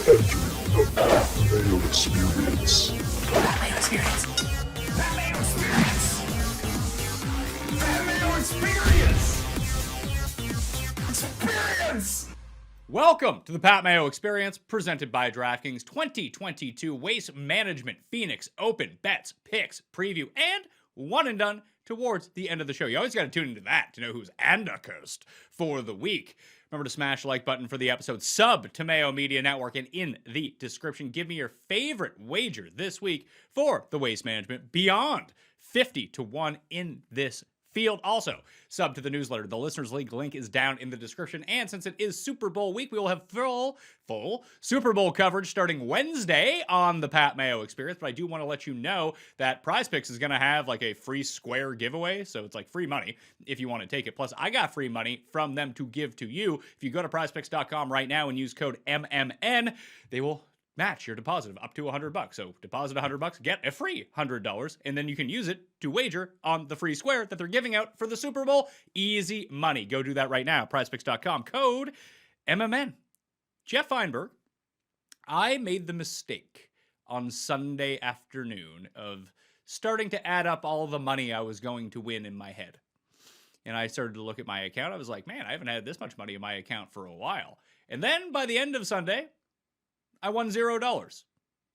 Mayo Experience. Mayo Experience. Mayo Experience. Mayo Experience. Experience. Welcome to the Pat Mayo Experience, presented by DraftKings 2022 Waste Management Phoenix Open Bets, Picks, Preview, and one and done towards the end of the show. You always got to tune into that to know who's Andacoast for the week. Remember to smash the like button for the episode, sub to Mayo Media Network, and in the description, give me your favorite wager this week for the Waste Management beyond 50-1 in this field. Also, sub to the newsletter. The Listeners League link is down in the description. And since it is Super Bowl week, we will have full Super Bowl coverage starting Wednesday on the Pat Mayo Experience. But I do want to let you know that Prize Picks is going to have like a free square giveaway. So it's like free money if you want to take it. Plus, I got free money from them to give to you. If you go to prizepicks.com right now and use code MMN, they will match your deposit of up to $100. So deposit $100, get a free $100, and then you can use it to wager on the free square that they're giving out for the Super Bowl. Easy money. Go do that right now. PrizePicks.com. Code MMN. Geoff Fienberg, I made the mistake on Sunday afternoon of starting to add up all the money I was going to win in my head. And I started to look at my account. I was like, man, I haven't had this much money in my account for a while. And then by the end of Sunday, I won $0.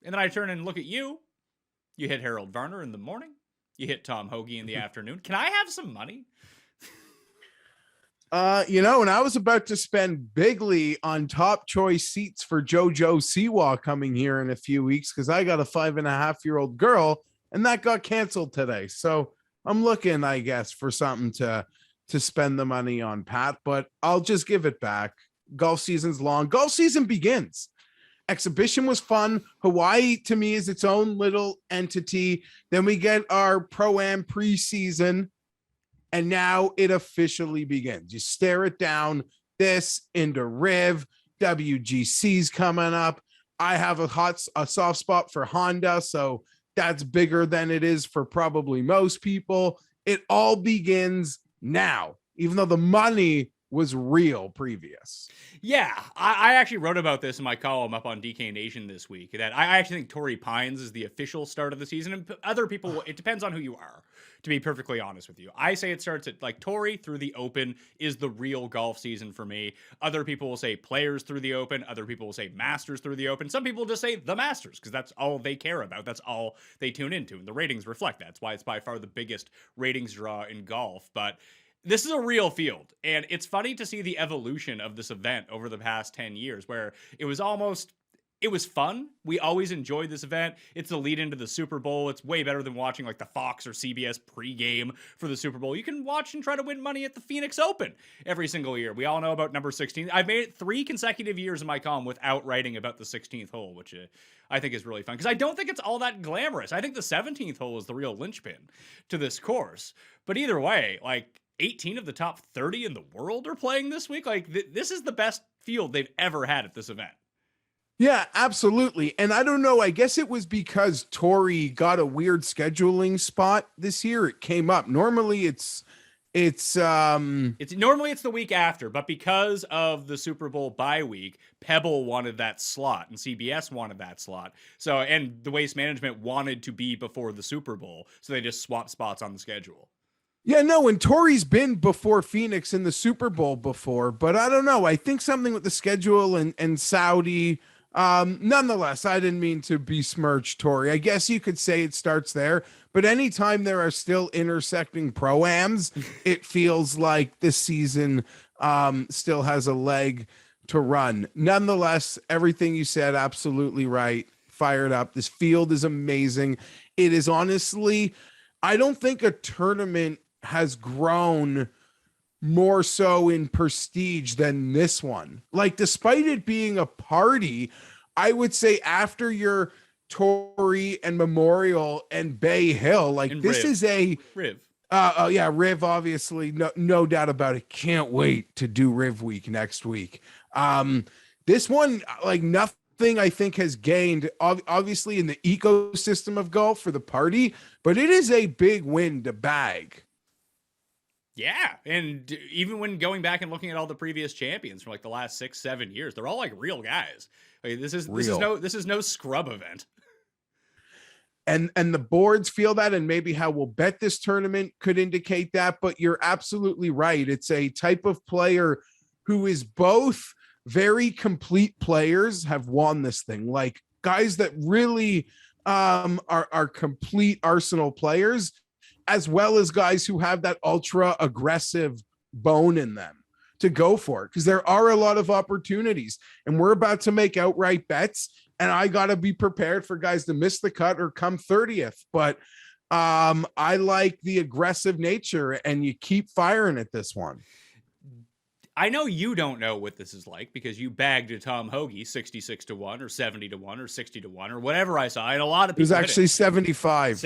And then I turn and look at you. You hit Harold Varner in the morning. You hit Tom Hoagie in the afternoon. Can I have some money? And I was about to spend bigly on top choice seats for JoJo Siwa coming here in a few weeks because I got a 5.5-year-old girl and that got canceled today. So I'm looking, I guess, for something to spend the money on, Pat, but I'll just give it back. Golf season's long. Golf season begins. Exhibition was fun. Hawaii to me is its own little entity. Then we get our Pro-Am preseason, and now it officially begins. You stare it down. This into Riv, WGC's coming up. I have a soft spot for Honda, so that's bigger than it is for probably most people. It all begins now, even though the money was real previous. Yeah, I actually wrote about this in my column up on DK Nation this week, that I actually think Torrey Pines is the official start of the season. And other people, it depends on who you are, to be perfectly honest with you. I say it starts at like Torrey through the Open is the real golf season for me. Other people will say Players through the Open. Other people will say Masters through the Open. Some people just say the Masters because that's all they care about. That's all they tune into. And the ratings reflect that. That's why it's by far the biggest ratings draw in golf. But this is a real field, and it's funny to see the evolution of this event over the past 10 years, where it was fun. We always enjoyed this event. It's the lead into the Super Bowl. It's way better than watching like the Fox or CBS pregame for the Super Bowl. You can watch and try to win money at the Phoenix Open every single year. We all know about number 16. I've made it 3 consecutive years in my column without writing about the 16th hole, which I think is really fun because I don't think it's all that glamorous. I think the 17th hole is the real linchpin to this course. But either way, like, 18 of the top 30 in the world are playing this week. Like, this is the best field they've ever had at this event. Yeah, absolutely. And I don't know, I guess it was because Torrey got a weird scheduling spot this year. It came up. Normally it's normally it's the week after, but because of the Super Bowl bye week, Pebble wanted that slot and CBS wanted that slot. So, and the Waste Management wanted to be before the Super Bowl. So they just swapped spots on the schedule. Yeah, no, and Torrey's been before Phoenix in the Super Bowl before, but I don't know. I think something with the schedule and Saudi. Nonetheless, I didn't mean to besmirch Torrey. I guess you could say it starts there, but anytime there are still intersecting Pro-Ams, it feels like this season still has a leg to run. Nonetheless, everything you said, absolutely right. Fired up. This field is amazing. It is honestly, I don't think a tournament has grown more so in prestige than this one. Like, despite it being a party, I would say after your Torrey and Memorial and Bay Hill, like, and this Riv. Is a Riv. Yeah, Riv, obviously, no doubt about it. Can't wait to do Riv week next week. This one, like, nothing I think has gained, obviously, in the ecosystem of golf for the party, but it is a big win to bag. Yeah, and even when going back and looking at all the previous champions from like the last 6-7 years, they're all like real guys. Like, this is Real. no scrub event. And the boards feel that, and maybe how we'll bet this tournament could indicate that. But you're absolutely right. It's a type of player who is both very complete players have won this thing, like guys that really are complete arsenal players, as well as guys who have that ultra aggressive bone in them to go for it, because there are a lot of opportunities, and we're about to make outright bets, and I got to be prepared for guys to miss the cut or come 30th. But I like the aggressive nature, and you keep firing at this one. I know you don't know what this is like because you bagged a Tom Hoagie 66-1 or 70-1 or 60-1 or whatever I saw, and a lot of people. It was actually 75.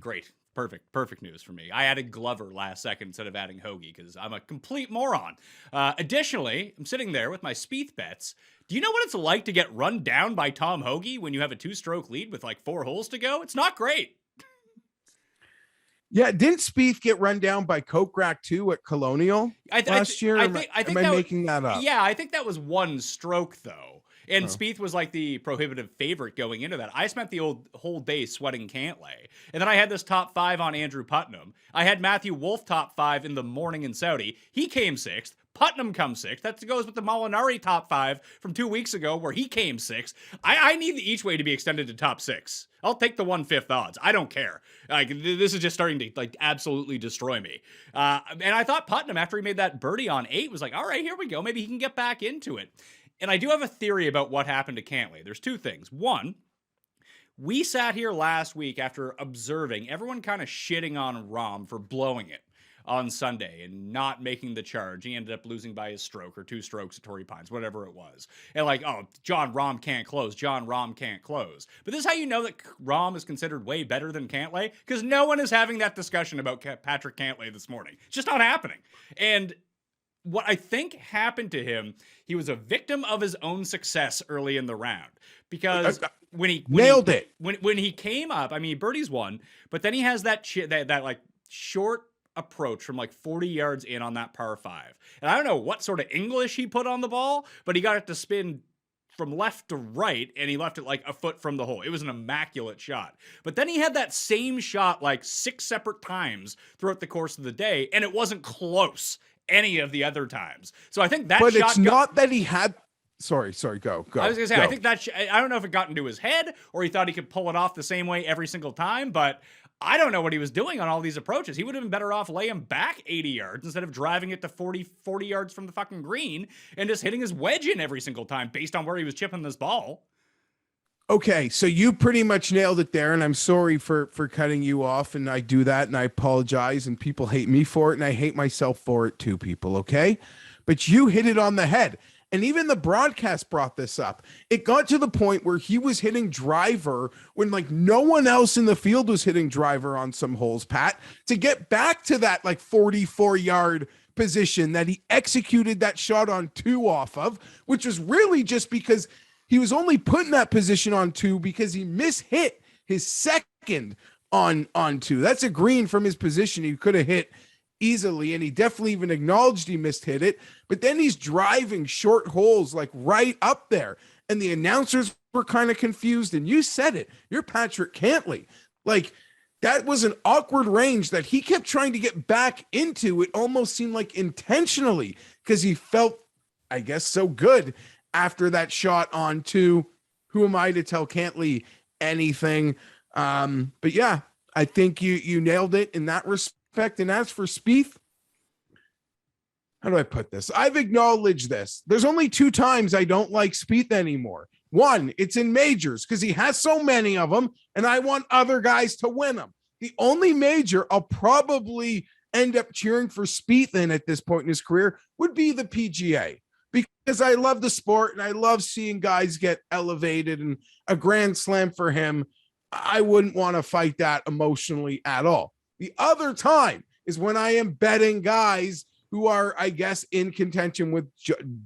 Great. Perfect news for me. I added Glover last second instead of adding Hoagie because I'm a complete moron. Additionally, I'm sitting there with my Spieth bets. Do you know what it's like to get run down by Tom Hoagie when you have a 2-stroke lead with like 4 holes to go? It's not great. Yeah, didn't Spieth get run down by Kokrak too at Colonial last year? I think am I making that up? Yeah, I think that was 1 stroke though. And Spieth was like the prohibitive favorite going into that. I spent the whole day sweating Cantlay. And then I had this top 5 on Andrew Putnam. I had Matthew Wolff top 5 in the morning in Saudi. He came 6th. Putnam comes 6th. That goes with the Molinari top 5 from 2 weeks ago where he came 6th. I need the each way to be extended to top 6. I'll take the 1/5 odds. I don't care. Like, this is just starting to like absolutely destroy me. And I thought Putnam, after he made that birdie on 8, was like, all right, here we go. Maybe he can get back into it. And I do have a theory about what happened to Cantlay. There's 2 things. One, we sat here last week after observing everyone kind of shitting on Rahm for blowing it on Sunday and not making the charge. He ended up losing by a stroke or 2 strokes at Torrey Pines, whatever it was. And like, oh, John Rahm can't close. John Rahm can't close. But this is how you know that Rahm is considered way better than Cantlay, because no one is having that discussion about Patrick Cantlay this morning. It's just not happening. And what I think happened to him, he was a victim of his own success early in the round, because when he came up, I mean, birdies won, but then he has that like short approach from like 40 yards in on that par 5. And I don't know what sort of English he put on the ball, but he got it to spin from left to right, and he left it like a foot from the hole. It was an immaculate shot. But then he had that same shot like 6 separate times throughout the course of the day, and it wasn't close any of the other times. So I think that but shot it's not that he had. Sorry, go. I was gonna say, I think that I don't know if it got into his head or he thought he could pull it off the same way every single time, but I don't know what he was doing on all these approaches. He would have been better off laying back 80 yards instead of driving it to 40 yards from the fucking green and just hitting his wedge in every single time based on where he was chipping this ball. Okay, so you pretty much nailed it there, and I'm sorry for cutting you off, and I do that, and I apologize, and people hate me for it, and I hate myself for it too, people, okay? But you hit it on the head, and even the broadcast brought this up. It got to the point where he was hitting driver when, like, no one else in the field was hitting driver on some holes, Pat, to get back to that, like, 44-yard position that he executed that shot on 2 off of, which was really just because he was only put in that position on 2 because he mishit his second on 2. That's a green from his position he could have hit easily, and he definitely even acknowledged he mishit it. But then he's driving short holes like right up there, and the announcers were kind of confused. And you said it, you're Patrick Cantlay. Like, that was an awkward range that he kept trying to get back into. It almost seemed like intentionally, because he felt, I guess, so good after that shot on 2. Who am I to tell Cantlay anything? But yeah, I think you nailed it in that respect. And as for Spieth, how do I put this? I've acknowledged this. There's only 2 times I don't like Spieth anymore. One, it's in majors because he has so many of them, and I want other guys to win them. The only major I'll probably end up cheering for Spieth in at this point in his career would be the PGA, because I love the sport and I love seeing guys get elevated, and a grand slam for him, I wouldn't want to fight that emotionally at all. The other time is when I am betting guys who are, I guess, in contention with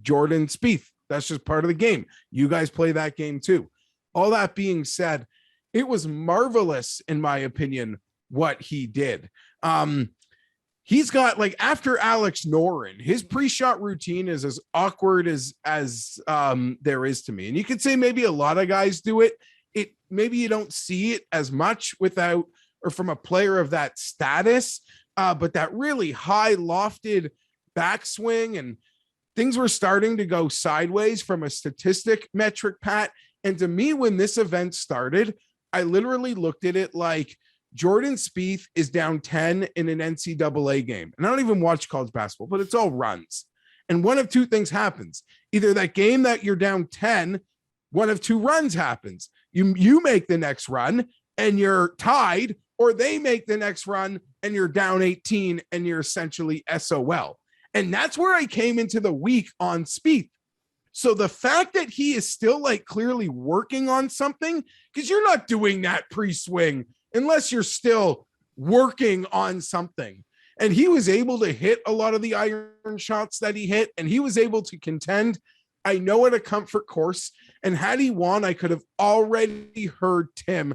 Jordan Spieth. That's just part of the game. You guys play that game too. All that being said, it was marvelous, in my opinion, what he did. he's got like after Alex Noren, his pre-shot routine is as awkward as there is to me. And you could say maybe a lot of guys do it. Maybe you don't see it as much without or from a player of that status, but that really high lofted backswing and things were starting to go sideways from a statistic metric, Pat. And to me, when this event started, I literally looked at it like Jordan Spieth is down 10 in an NCAA game. And I don't even watch college basketball, but it's all runs. And one of two things happens. Either that game that you're down 10, one of two runs happens. You make the next run and you're tied, or they make the next run and you're down 18 and you're essentially SOL. And that's where I came into the week on Spieth. So the fact that he is still like clearly working on something, because you're not doing that pre-swing unless you're still working on something. And he was able to hit a lot of the iron shots that he hit, and he was able to contend, I know, at a comfort course. And had he won, I could have already heard Tim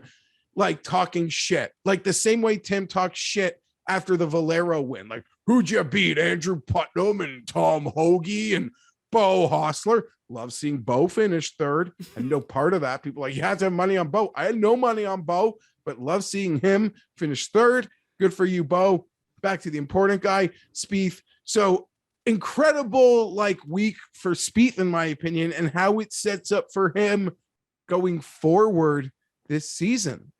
like talking shit, like the same way Tim talked shit after the Valero win. Like, who'd you beat? Andrew Putnam and Tom Hoagie and Bo Hostler. Love seeing Bo finish third. And no part of that. People like, you had to have money on Bo. I had no money on Bo, but love seeing him finish third. Good for you, Bo. Back to the important guy, Spieth. So incredible like week for Spieth, in my opinion, and how it sets up for him going forward this season.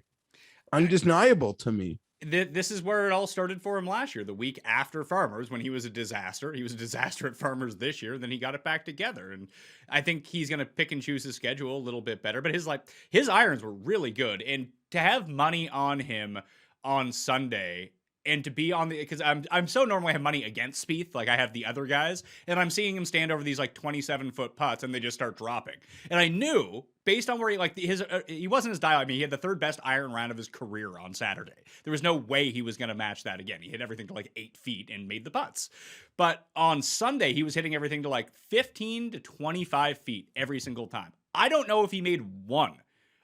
Undeniable to me. This is where it all started for him last year, the week after Farmers, when he was a disaster. He was a disaster at Farmers this year, then he got it back together. And I think he's going to pick and choose his schedule a little bit better. But his irons were really good. And to have money on him on Sunday, and to be on the, because I'm so normally have money against Spieth, like I have the other guys, and I'm seeing him stand over these like 27-foot putts, and they just start dropping. And I knew, based on where he like he wasn't as dialed. I mean, he had the third best iron round of his career on Saturday. There was no way he was going to match that again. He hit everything to like 8 feet and made the putts. But on Sunday, he was hitting everything to like 15 to 25 feet every single time. I don't know if he made one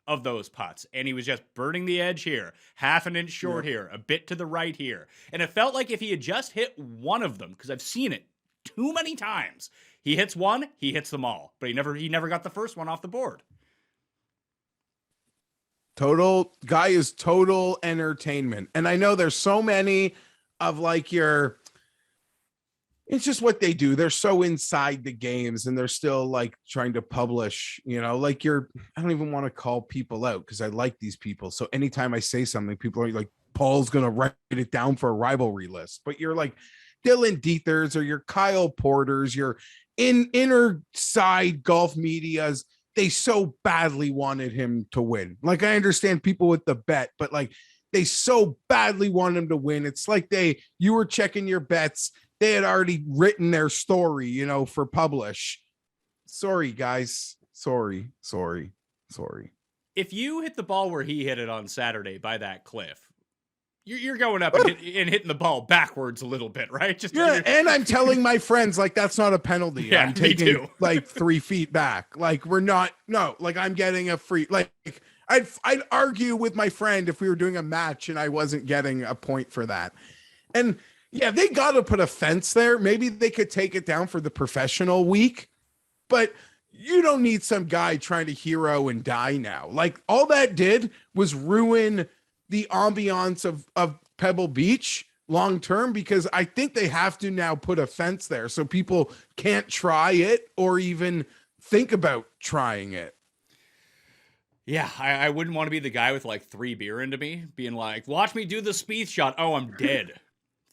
of those putts, and he was just burning the edge here, half an inch short here, a bit to the right here. And it felt like if he had just hit one of them, because I've seen it too many times, he hits one, he hits them all, but he never got the first one off the board. Total guy is total entertainment. And I know there's so many of like it's just what they do. They're so inside the games and they're still like trying to publish, like I don't even want to call people out because I like these people. So anytime I say something, people are like, Paul's going to write it down for a rivalry list, but you're like Dylan Diethers or your Kyle Porters, your inner side golf medias. They so badly wanted him to win. Like, I understand people with the bet, but like they so badly want him to win. It's like you were checking your bets. They had already written their story, for publish. Sorry, guys. Sorry. If you hit the ball where he hit it on Saturday by that cliff, you're going up and hitting the ball backwards a little bit, right? And I'm telling my friends, like, that's not a penalty. Yeah, I'm taking like 3 feet back. Like, like I'm getting a free, like, I'd argue with my friend if we were doing a match and I wasn't getting a point for that. And yeah, they got to put a fence there. Maybe they could take it down for the professional week, but you don't need some guy trying to hero and die now. Like, all that did was ruin the ambiance of Pebble Beach long-term, because I think they have to now put a fence there so people can't try it or even think about trying it. Yeah, I wouldn't want to be the guy with like 3 beer into me being like, watch me do the Spieth shot. Oh, I'm dead.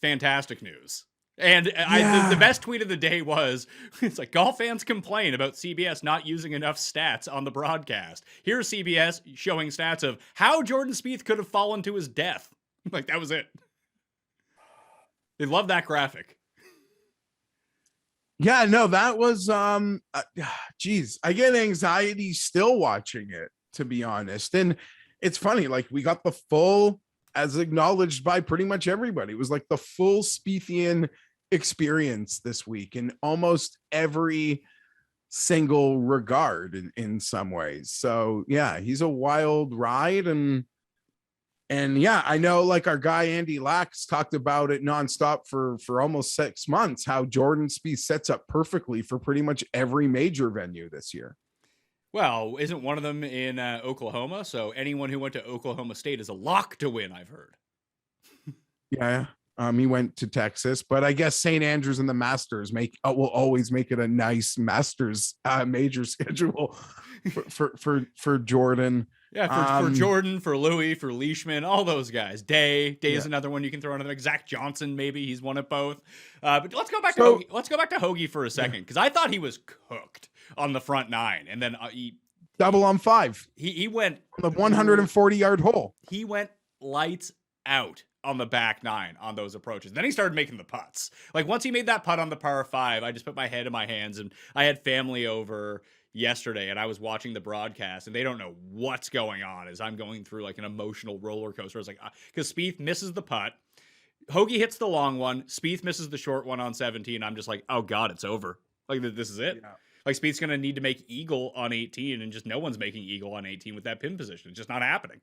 Fantastic news. And the best tweet of the day was, it's like, golf fans complain about CBS not using enough stats on the broadcast. Here's CBS showing stats of how Jordan Spieth could have fallen to his death. Like, that was it. They love that graphic. Yeah, no, that was, geez, I get anxiety still watching it, to be honest. And it's funny, like, we got the full, as acknowledged by pretty much everybody, it was like the full Spiethian experience this week in almost every single regard in some ways. So yeah, he's a wild ride, and And yeah, I know like our guy Andy Lax talked about it nonstop for almost 6 months, how Jordan Spieth sets up perfectly for pretty much every major venue this year. Well, isn't one of them in Oklahoma? So anyone who went to Oklahoma State is a lock to win, I've heard. Yeah. He went to Texas, but I guess St. Andrews and the Masters will always make it a nice Masters major schedule for Jordan. Yeah, for Jordan, for Louis, for Leishman, all those guys. Day is another one you can throw in there. Zach Johnson, maybe he's won it both. But let's go back to Hoagie. Let's go back to Hoagie for a second, because I thought he was cooked on the front nine, and then he double on 5. He went on the 140-yard hole. He went lights out on the back 9 on those approaches. Then he started making the putts. Like once he made that putt on the par 5, I just put my head in my hands, and I had family over yesterday and I was watching the broadcast and they don't know what's going on as I'm going through like an emotional roller coaster. I was like, because Spieth misses the putt, Hoagie hits the long one, Spieth misses the short one on 17. I'm just like, oh God, it's over. Like this is it. Yeah. Like Spieth's going to need to make eagle on 18 and just no one's making eagle on 18 with that pin position. It's just not happening.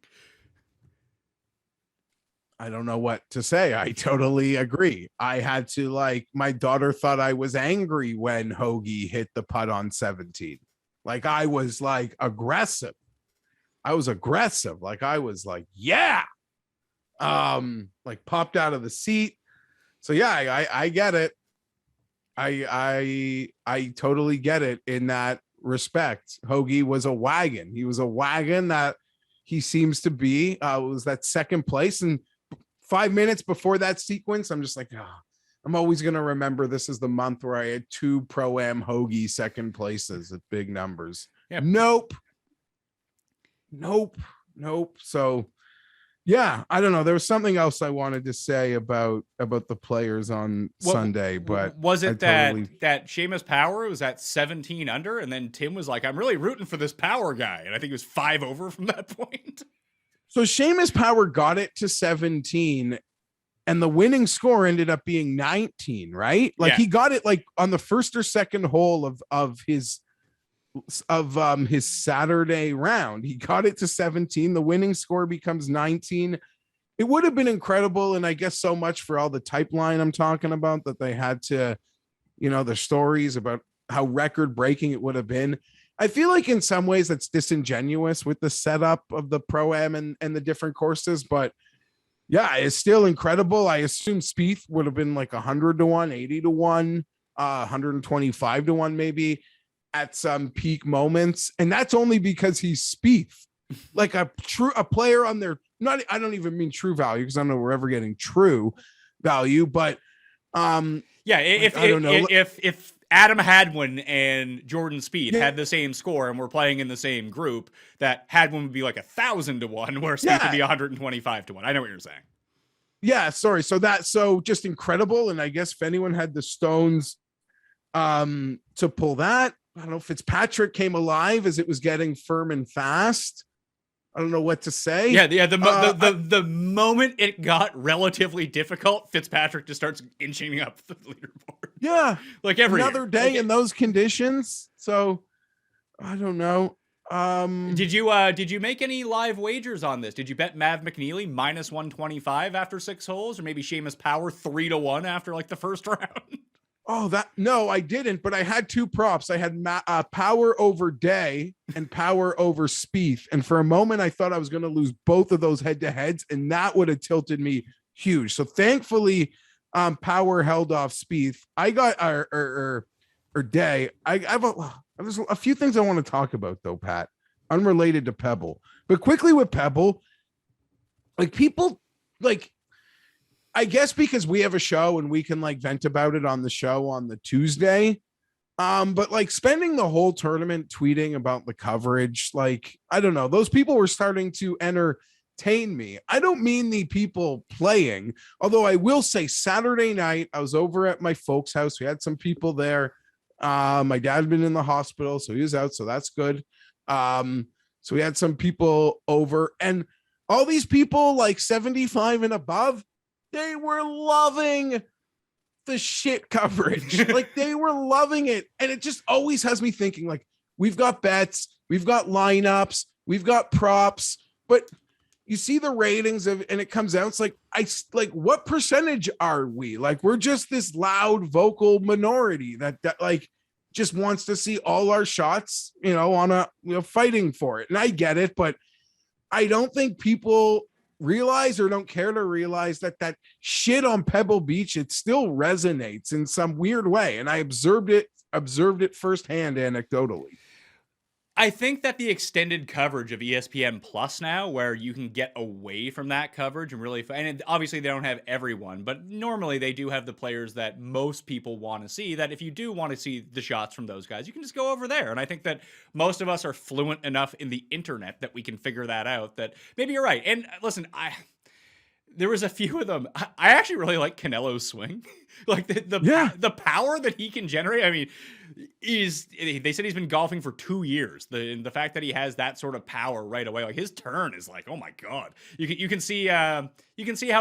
I don't know what to say. I totally agree. I had to my daughter thought I was angry when Hoagie hit the putt on 17. Like I was aggressive. I was aggressive. Like I was like, yeah. Popped out of the seat. So yeah, I get it. I totally get it in that respect. Hoagie was a wagon. He was a wagon that he seems to be. It was that second place, and 5 minutes before that sequence, I'm just like, I'm always going to remember this is the month where I had 2 Pro-Am Hoagie second places at big numbers. Yeah. Nope. So yeah, I don't know. There was something else I wanted to say about the players on Sunday, but was it that Seamus Power was at 17 under, and then Tim was like, I'm really rooting for this Power guy, and I think it was 5 over from that point. So Seamus Power got it to 17 and the winning score ended up being 19, right? He got it on the first or second hole of his Saturday round. He got it to 17. The winning score becomes 19. It would have been incredible. And I guess so much for all the type line I'm talking about that they had to, the stories about how record breaking it would have been. I feel like in some ways that's disingenuous with the setup of the Pro-Am and the different courses, but yeah, it's still incredible. I assume Spieth would have been 100 to 1, 80 to 1, 125 to 1, maybe at some peak moments. And that's only because he's Spieth, a player on their, I don't even mean true value, because I don't know we're ever getting true value, but if Adam Hadwin and Jordan Spieth had the same score and we're playing in the same group, that Hadwin would be 1,000 to 1, where Spieth would be 125 to 1. I know what you're saying. Yeah, sorry. So just incredible. And I guess if anyone had the stones to pull that, I don't know, Fitzpatrick came alive as it was getting firm and fast. I don't know what to say. Yeah. The moment it got relatively difficult, Fitzpatrick just starts inching up the leaderboard. Yeah, another day in those conditions. So I don't know. Did you make any live wagers on this? Did you bet Mav McNeely minus 125 after 6 holes, or maybe Seamus Power 3 to 1 after the first round? Oh, no, I didn't. But I had 2 props. I had Power over Day and Power over Spieth. And for a moment, I thought I was going to lose both of those head-to-heads, and that would have tilted me huge. So thankfully, Power held off Spieth. I got or Day. There's a few things I want to talk about though, Pat, unrelated to Pebble. But quickly with Pebble, people I guess because we have a show and we can vent about it on the show on the Tuesday. But spending the whole tournament tweeting about the coverage, I don't know, those people were starting to entertain me. I don't mean the people playing, although I will say Saturday night, I was over at my folks' house. We had some people there. My dad had been in the hospital, so he was out. So that's good. So we had some people over, and all these people 75 and above, they were loving the shit coverage. They were loving it. And it just always has me thinking we've got bets, we've got lineups, we've got props, but you see the ratings and it comes out. It's like what percentage are we? Like, we're just this loud vocal minority that like just wants to see all our shots, on a, fighting for it. And I get it, but I don't think people realize or don't care to realize that shit on Pebble Beach, it still resonates in some weird way. And I observed it firsthand anecdotally. I think that the extended coverage of ESPN Plus now, where you can get away from that coverage and really, and obviously they don't have everyone, but normally they do have the players that most people want to see, that if you do want to see the shots from those guys, you can just go over there. And I think that most of us are fluent enough in the internet that we can figure that out, that maybe you're right. And listen, there was a few of them. I actually really like Canelo's swing. Like the power that he can generate. I mean, they said he's been golfing for 2 years. The fact that he has that sort of power right away, like his turn is like, oh my God. You can see how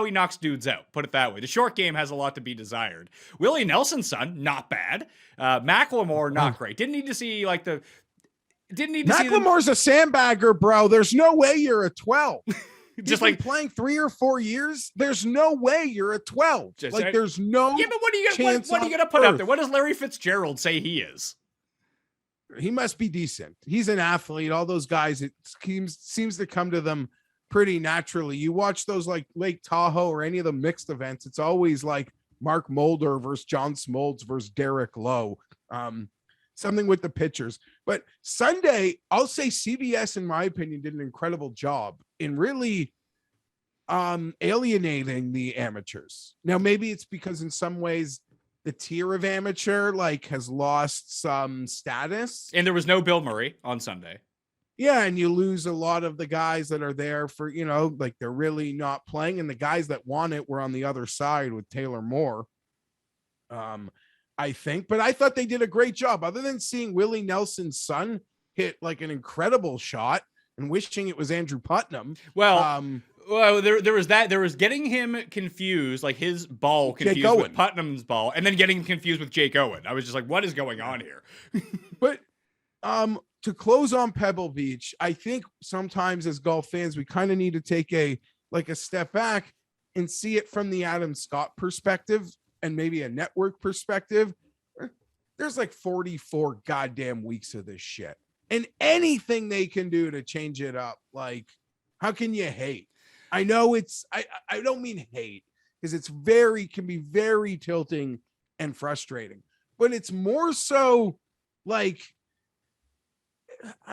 he knocks dudes out. Put it that way. The short game has a lot to be desired. Willie Nelson's son, not bad. Macklemore, not great. Didn't need to see Macklemore's a sandbagger, bro. There's no way you're a 12. Just like playing 3 or 4 years, there's no way you're a 12. There's no. Yeah, but what are you gonna put up there? What does Larry Fitzgerald say he is? He must be decent. He's an athlete. All those guys, it seems to come to them pretty naturally. You watch those like Lake Tahoe or any of the mixed events, it's always like Mark Mulder versus John Smoltz versus Derek Lowe. Something with the pitchers. But Sunday, I'll say CBS, in my opinion, did an incredible job in really alienating the amateurs. Now, maybe it's because in some ways the tier of amateur has lost some status. And there was no Bill Murray on Sunday. Yeah, and you lose a lot of the guys that are there for, they're really not playing. And the guys that want it were on the other side with Taylor Moore. I think, but I thought they did a great job. Other than seeing Willie Nelson's son hit like an incredible shot and wishing it was Andrew Putnam. Well, there was that. There was getting him confused, like his ball confused with Putnam's ball, and then getting him confused with Jake Owen. I was just like, what is going on here? But to close on Pebble Beach, I think sometimes as golf fans, we kind of need to take a step back and see it from the Adam Scott perspective. And maybe a network perspective. There's 44 goddamn weeks of this shit, and anything they can do to change it up, how can you hate? I know I don't mean hate, because can be very tilting and frustrating, but it's more so I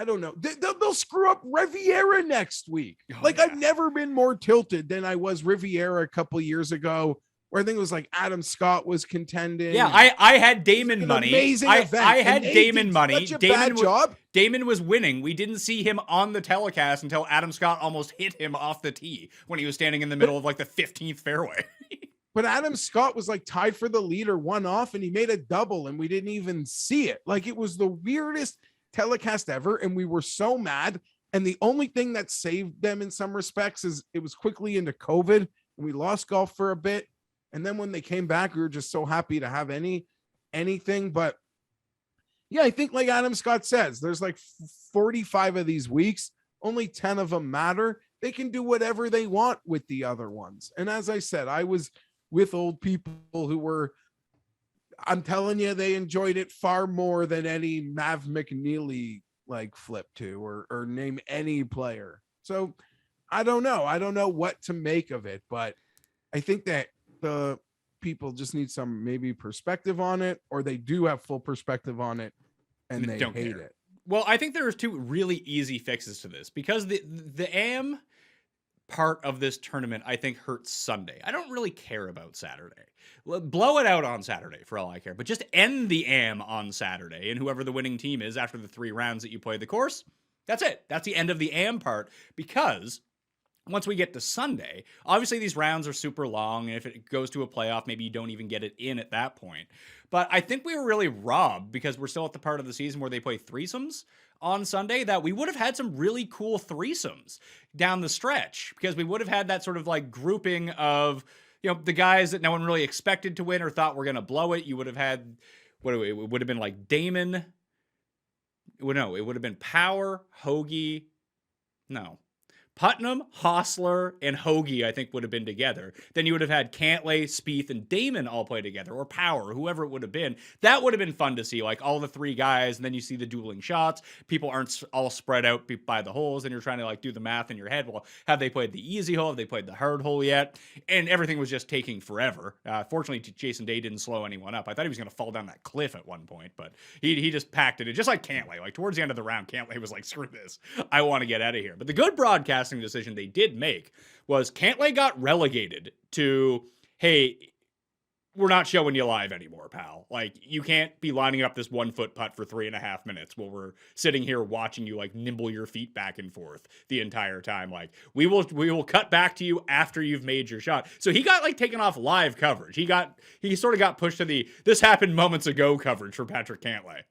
don't know. They'll screw up Riviera next week. I've never been more tilted than I was Riviera a couple years ago, where I think it was Adam Scott was contending. Yeah, I had Damon money. Amazing event. I had Damon money. Damon was winning. We didn't see him on the telecast until Adam Scott almost hit him off the tee when he was standing in the middle of the 15th fairway. But Adam Scott was tied for the lead or one off, and he made a double, and we didn't even see it. It was the weirdest telecast ever, and we were so mad. And the only thing that saved them in some respects is it was quickly into COVID, and we lost golf for a bit. And then when they came back, we were just so happy to have anything. But yeah, I think Adam Scott says, there's 45 of these weeks, only 10 of them matter. They can do whatever they want with the other ones. And as I said, I was with old people who were, I'm telling you, they enjoyed it far more than any Mav McNeely flip to or name any player. So I don't know. I don't know what to make of it, but I think that the people just need some maybe perspective on it, or they do have full perspective on it and they don't hate care. it. Well, I think there's two really easy fixes to this, because the AM part of this tournament, I think, hurts Sunday. I don't really care about Saturday. Blow it out on Saturday for all I care, but just end the AM on Saturday, and whoever the winning team is after the 3 rounds that you play the course, that's it. That's the end of the AM part, because once we get to Sunday, obviously these rounds are super long, and if it goes to a playoff, maybe you don't even get it in at that point. But I think we were really robbed, because we're still at the part of the season where they play threesomes on Sunday, that we would have had some really cool threesomes down the stretch, because we would have had that sort of grouping of, the guys that no one really expected to win or thought were going to blow it. You would have had, it would have been Damon. No, it would have been Power, Hoagie. No. Putnam, Hostler, and Hoagie, I think, would have been together. Then you would have had Cantlay, Spieth, and Damon all play together, or Power, whoever it would have been. That would have been fun to see, like all the three guys, and then you see the dueling shots. People aren't all spread out by the holes, and you're trying to like do the math in your head. Well, have they played the easy hole? Have they played the hard hole yet? And everything was just taking forever. Fortunately, Jason Day didn't slow anyone up. I thought he was going to fall down that cliff at one point, but he just packed it in, just like Cantlay. Like towards the end of the round, Cantlay was like, screw this. I want to get out of here. But the good broadcasting decision they did make was Cantlay got relegated to, hey, we're not showing you live anymore, pal. Like, you can't be lining up this 1 foot putt for 3.5 minutes while we're sitting here watching you like nimble your feet back and forth the entire time. Like, we will cut back to you after you've made your shot. So he got like taken off live coverage. He sort of got pushed to the "this happened moments ago" coverage for Patrick Cantlay.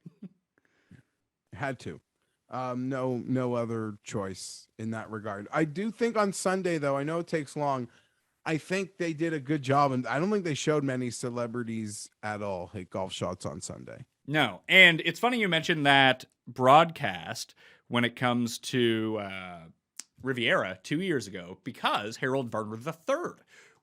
Had to. No other choice in that regard. I do think on Sunday, though, I know it takes long. I think they did a good job, and I don't think they showed many celebrities at all hit golf shots on Sunday. No, and it's funny you mentioned that broadcast when it comes to Riviera 2 years ago, because Harold Varner III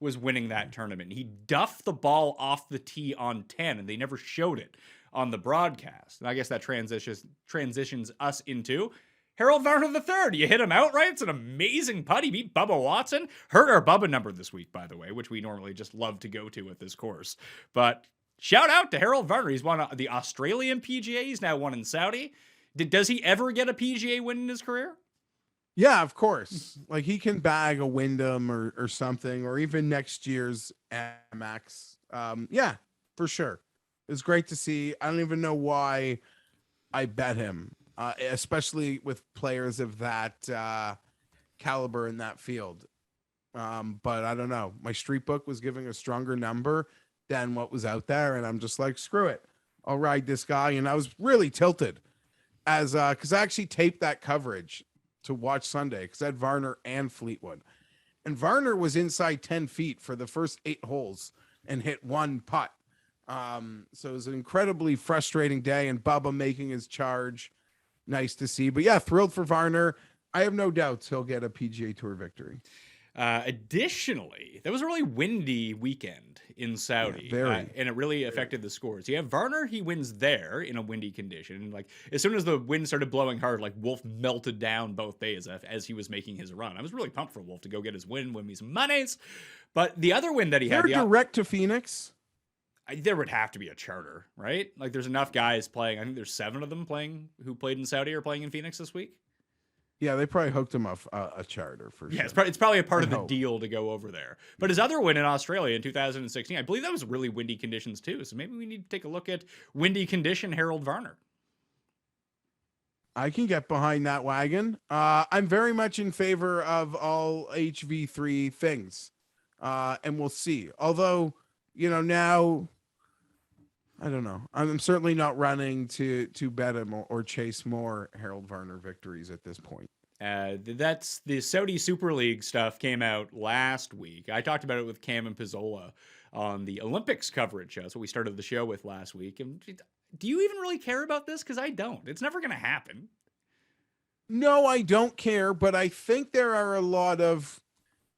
was winning that tournament. He duffed the ball off the tee on 10, and they never showed it on the broadcast. And I guess that transitions us into Harold Varner III. You hit him outright. It's an amazing putt. He beat Bubba Watson. Hurt our Bubba number this week, by the way, which we normally just love to go to at this course. But shout out to Harold Varner. He's won the Australian PGA. He's now won in Saudi. Does he ever get a PGA win in his career? Yeah, of course. Like he can bag a Wyndham or something, or even next year's Amex. Yeah, for sure. It was great to see. I don't even know why I bet him, especially with players of that caliber in that field. But I don't know. My street book was giving a stronger number than what was out there, and I'm just like, screw it. I'll ride this guy. And I was really tilted as because I actually taped that coverage to watch Sunday because I had Varner and Fleetwood. And Varner was inside 10 feet for the first 8 holes and hit one putt. So it was an incredibly frustrating day, and Bubba making his charge. Nice to see. But yeah, thrilled for Varner. I have no doubts he'll get a PGA Tour victory. Additionally, that was a really windy weekend in Saudi, and it really affected the scores. You have Varner, he wins there in a windy condition. And like as soon as the wind started blowing hard, like Wolf melted down both days as he was making his run. I was really pumped for Wolf to go get his win me some monies. But the other win that he had, direct to Phoenix. There would have to be a charter, right? Like there's enough guys playing. I think there's 7 of them playing who played in Saudi or playing in Phoenix this week. Yeah, they probably hooked him up a charter for sure. Yeah, it's probably a part of the deal to go over there. But his other win in Australia in 2016, I believe that was really windy conditions too. So maybe we need to take a look at windy condition Harold Varner. I can get behind that wagon. I'm very much in favor of all HV3 things. And we'll see. Although, now I don't know. I'm certainly not running to bet him or chase more Harold Varner victories at this point. That's the Saudi Super League stuff came out last week. I talked about it with Cam and Pizzola on the Olympics coverage. That's what we started the show with last week. And do you even really care about this? Because I don't. It's never going to happen. No, I don't care. But I think there are a lot of...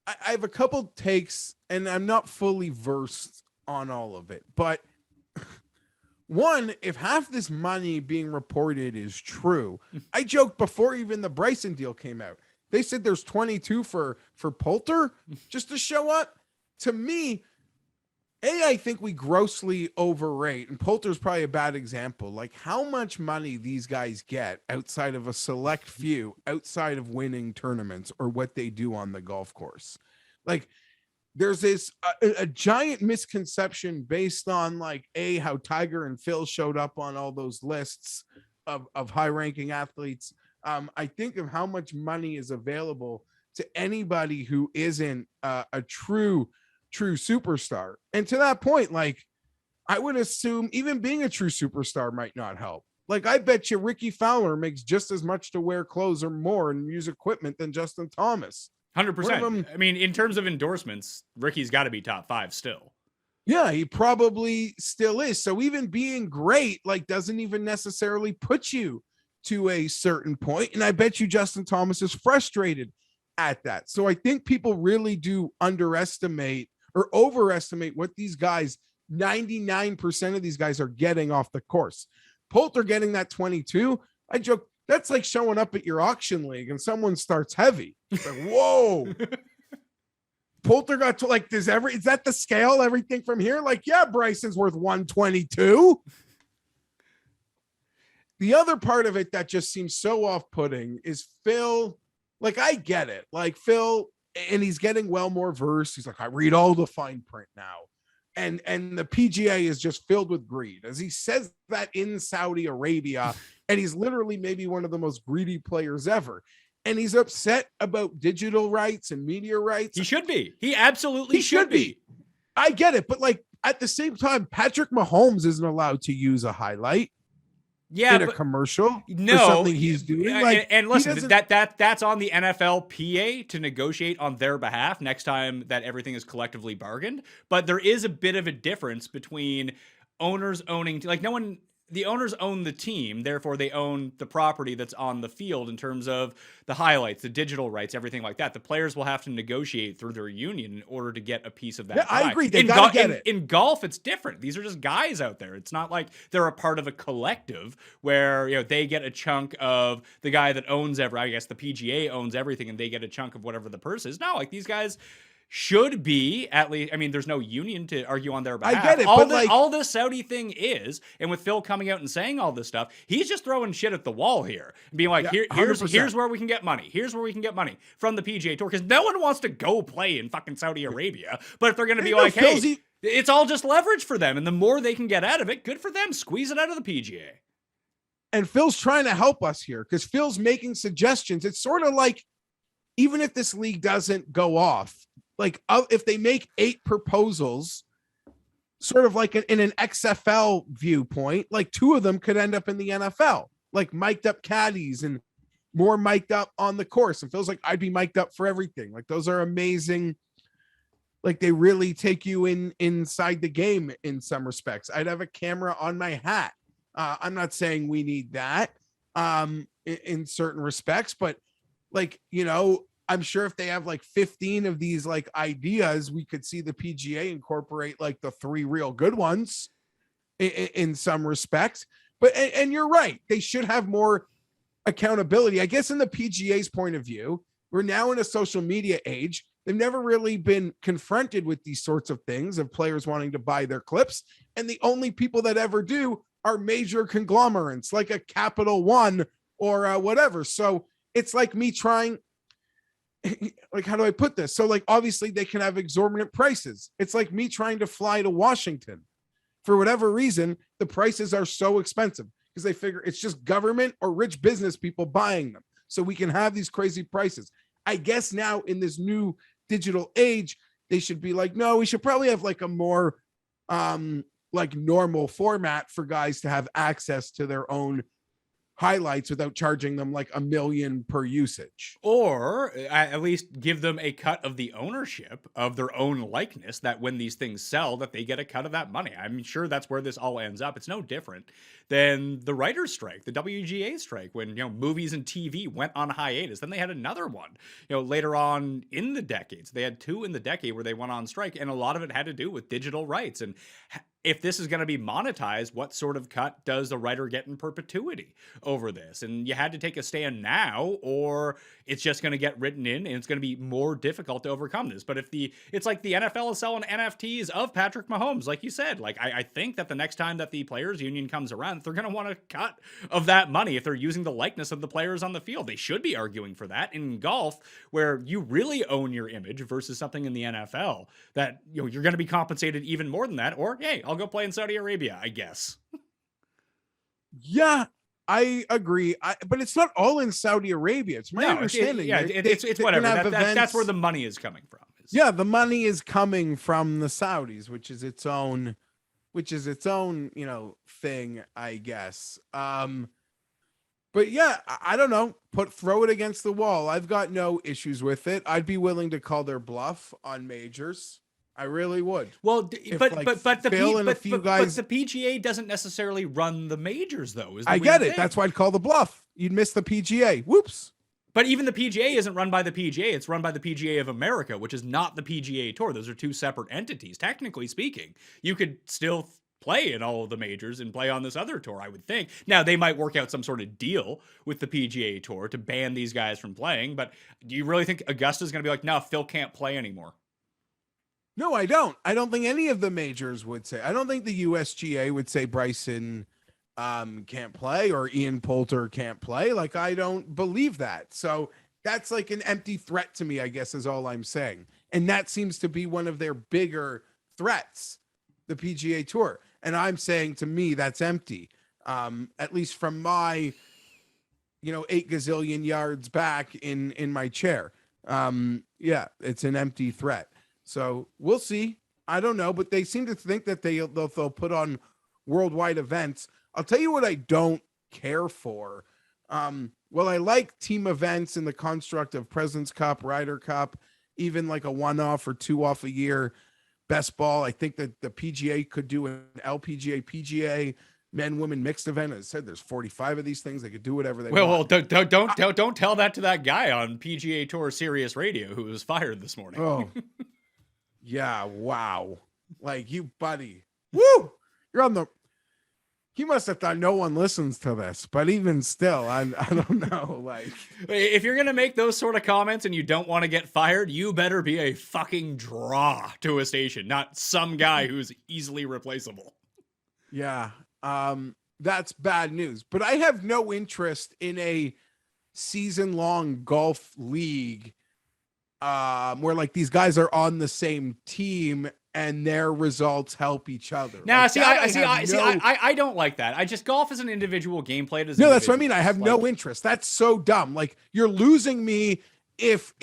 I have a couple takes, and I'm not fully versed on all of it. But... One, if half this money being reported is true, I joked before even the Bryson deal came out. They said there's 22 for Poulter just to show up. To me, I think we grossly overrate, and Poulter's probably a bad example, like how much money these guys get outside of a select few, outside of winning tournaments or what they do on the golf course. Like, there's this a giant misconception based on like how Tiger and Phil showed up on all those lists of high ranking athletes. I think of how much money is available to anybody who isn't a true superstar. And to that point, like I would assume even being a true superstar might not help. Like I bet you Ricky Fowler makes just as much to wear clothes or more and use equipment than Justin Thomas. 100%. I mean, in terms of endorsements, Ricky's got to be top 5 still. Yeah, he probably still is. So even being great, like, doesn't even necessarily put you to a certain point. And I bet you Justin Thomas is frustrated at that. So I think people really do underestimate or overestimate what these guys, 99% of these guys are getting off the course. Poulter getting that 22, I joke, that's like showing up at your auction league and someone starts heavy. It's like, whoa. Poulter got to like, is that the scale? Everything from here? Like, yeah, Bryson's worth 122. The other part of it that just seems so off-putting is Phil. Like, I get it. Like, Phil, and he's getting well more versed. He's like, I read all the fine print now. And the PGA is just filled with greed. As he says that in Saudi Arabia, and he's literally maybe one of the most greedy players ever. And he's upset about digital rights and media rights. He should be. He absolutely should be. I get it. But, like, at the same time, Patrick Mahomes isn't allowed to use a highlight. Yeah, in a commercial, no, for something he's doing. Like, and listen, that's on the NFLPA to negotiate on their behalf next time that everything is collectively bargained. But there is a bit of a difference between owners owning, like the owners own the team, therefore they own the property that's on the field in terms of the highlights, the digital rights, everything like that. The players will have to negotiate through their union in order to get a piece of that. Yeah, I agree. They gotta get it. In golf, it's different. These are just guys out there. It's not like they're a part of a collective where they get a chunk of the guy that owns I guess the PGA owns everything, and they get a chunk of whatever the purse is. No, like these guys should be at least. I mean, there's no union to argue on their behalf. I get it. All this Saudi thing is, and with Phil coming out and saying all this stuff, he's just throwing shit at the wall here and being like, here's where we can get money. Here's where we can get money from the PGA Tour, because no one wants to go play in fucking Saudi Arabia. But if they're going to be like, hey, it's all just leverage for them, and the more they can get out of it, good for them. Squeeze it out of the PGA. And Phil's trying to help us here because Phil's making suggestions. It's sort of like, even if this league doesn't go off, like if they make 8 proposals, sort of like in an XFL viewpoint, like 2 of them could end up in the NFL, like mic'd up caddies and more mic'd up on the course. And feels like I'd be mic'd up for everything. Like those are amazing. Like they really take you inside the game in some respects. I'd have a camera on my hat. I'm not saying we need that in certain respects, but like, I'm sure if they have like 15 of these like ideas, we could see the PGA incorporate like the 3 real good ones in some respects. But and you're right, they should have more accountability. I guess in the PGA's point of view, we're now in a social media age. They've never really been confronted with these sorts of things of players wanting to buy their clips. And the only people that ever do are major conglomerates like a Capital One or whatever. So it's like me trying, like, how do I put this? So like, obviously they can have exorbitant prices. It's like me trying to fly to Washington. For whatever reason, the prices are so expensive because they figure it's just government or rich business people buying them. So we can have these crazy prices. I guess now in this new digital age, they should be like, no, we should probably have like a more like normal format for guys to have access to their own highlights without charging them like $1 million per usage, or at least give them a cut of the ownership of their own likeness, that when these things sell, that they get a cut of that money. I'm sure that's where this all ends up. It's no different than the writer's strike, the WGA strike, when movies and TV went on hiatus. Then they had another one later on in the decades. They had 2 in the decade where they went on strike, and a lot of it had to do with digital rights. And if this is going to be monetized, what sort of cut does the writer get in perpetuity over this? And you had to take a stand now, or it's just going to get written in and it's going to be more difficult to overcome this. But it's like the NFL is selling NFTs of Patrick Mahomes, like you said. Like I think that the next time that the players union comes around, they're going to want a cut of that money if they're using the likeness of the players on the field. They should be arguing for that. In golf, where you really own your image versus something in the NFL that you're going to be compensated even more than that. Or hey, I'll go play in Saudi Arabia, I guess. Yeah, I agree. But it's not all in Saudi Arabia. It's my understanding. It's whatever. That's where the money is coming from. Yeah, the money is coming from the Saudis, which is its own thing, I guess. But yeah, I don't know. Throw it against the wall. I've got no issues with it. I'd be willing to call their bluff on majors. I really would. Well, but the PGA doesn't necessarily run the majors, though. I get it. That's why I'd call the bluff. You'd miss the PGA. Whoops. But even the PGA isn't run by the PGA. It's run by the PGA of America, which is not the PGA Tour. Those are two separate entities. Technically speaking, you could still play in all of the majors and play on this other tour, I would think. Now, they might work out some sort of deal with the PGA Tour to ban these guys from playing, but do you really think Augusta's going to be like, no, Phil can't play anymore? No, I don't. I don't think any of the majors would say. I don't think the USGA would say Bryson can't play or Ian Poulter can't play. Like, I don't believe that. So that's like an empty threat to me, I guess, is all I'm saying. And that seems to be one of their bigger threats, the PGA Tour. And I'm saying, to me, that's empty. At least from my, 8 gazillion yards back in my chair. Yeah, it's an empty threat. So we'll see. I don't know, but they seem to think that they'll put on worldwide events. I'll tell you what I don't care for. Well, I like team events in the construct of President's Cup, Ryder Cup, even like a one-off or two-off a year best ball. I think that the PGA could do an LPGA, PGA, men, women mixed event. As I said, there's 45 of these things. They could do whatever they want. Well, don't tell that to that guy on PGA Tour Sirius Radio who was fired this morning. Oh, yeah. Wow. Like, you, buddy. Woo! You're on the... He must have thought no one listens to this, but even still, I don't know. Like, if you're going to make those sort of comments and you don't want to get fired, you better be a fucking draw to a station, not some guy who's easily replaceable. Yeah. That's bad news, but I have no interest in a season-long golf league where like these guys are on the same team and their results help each other. Now, like, I don't like that. I just, golf is an individual game played as no, that's what I mean. I have like, no interest. That's so dumb. Like, you're losing me if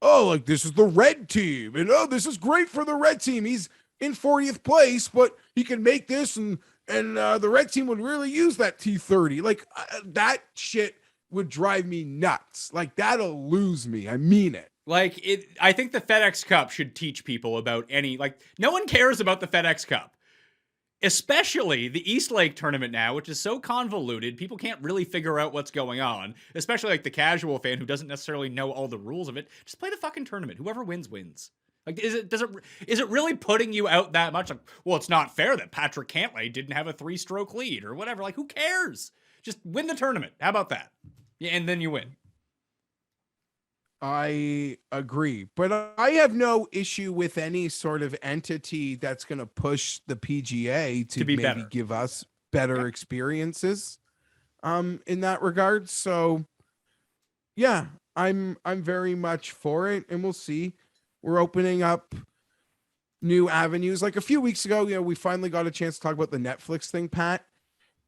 like this is the red team and this is great for the red team. He's in 40th place, but he can make this and the red team would really use that T30. Like that shit would drive me nuts. Like, that'll lose me. I mean it. Like, I think the FedEx Cup should teach people about no one cares about the FedEx Cup. Especially the East Lake tournament now, which is so convoluted, people can't really figure out what's going on. Especially like the casual fan who doesn't necessarily know all the rules of it. Just play the fucking tournament. Whoever wins, wins. Like, is it really putting you out that much? Like, well, it's not fair that Patrick Cantlay didn't have a 3-stroke lead or whatever. Like, who cares? Just win the tournament. How about that? Yeah, and then you win. I agree, but I have no issue with any sort of entity that's going to push the PGA to be maybe better. give us better experiences in that regard. So yeah, I'm very much for it, and we'll see. We're opening up new avenues. Like a few weeks ago, we finally got a chance to talk about the Netflix thing, Pat,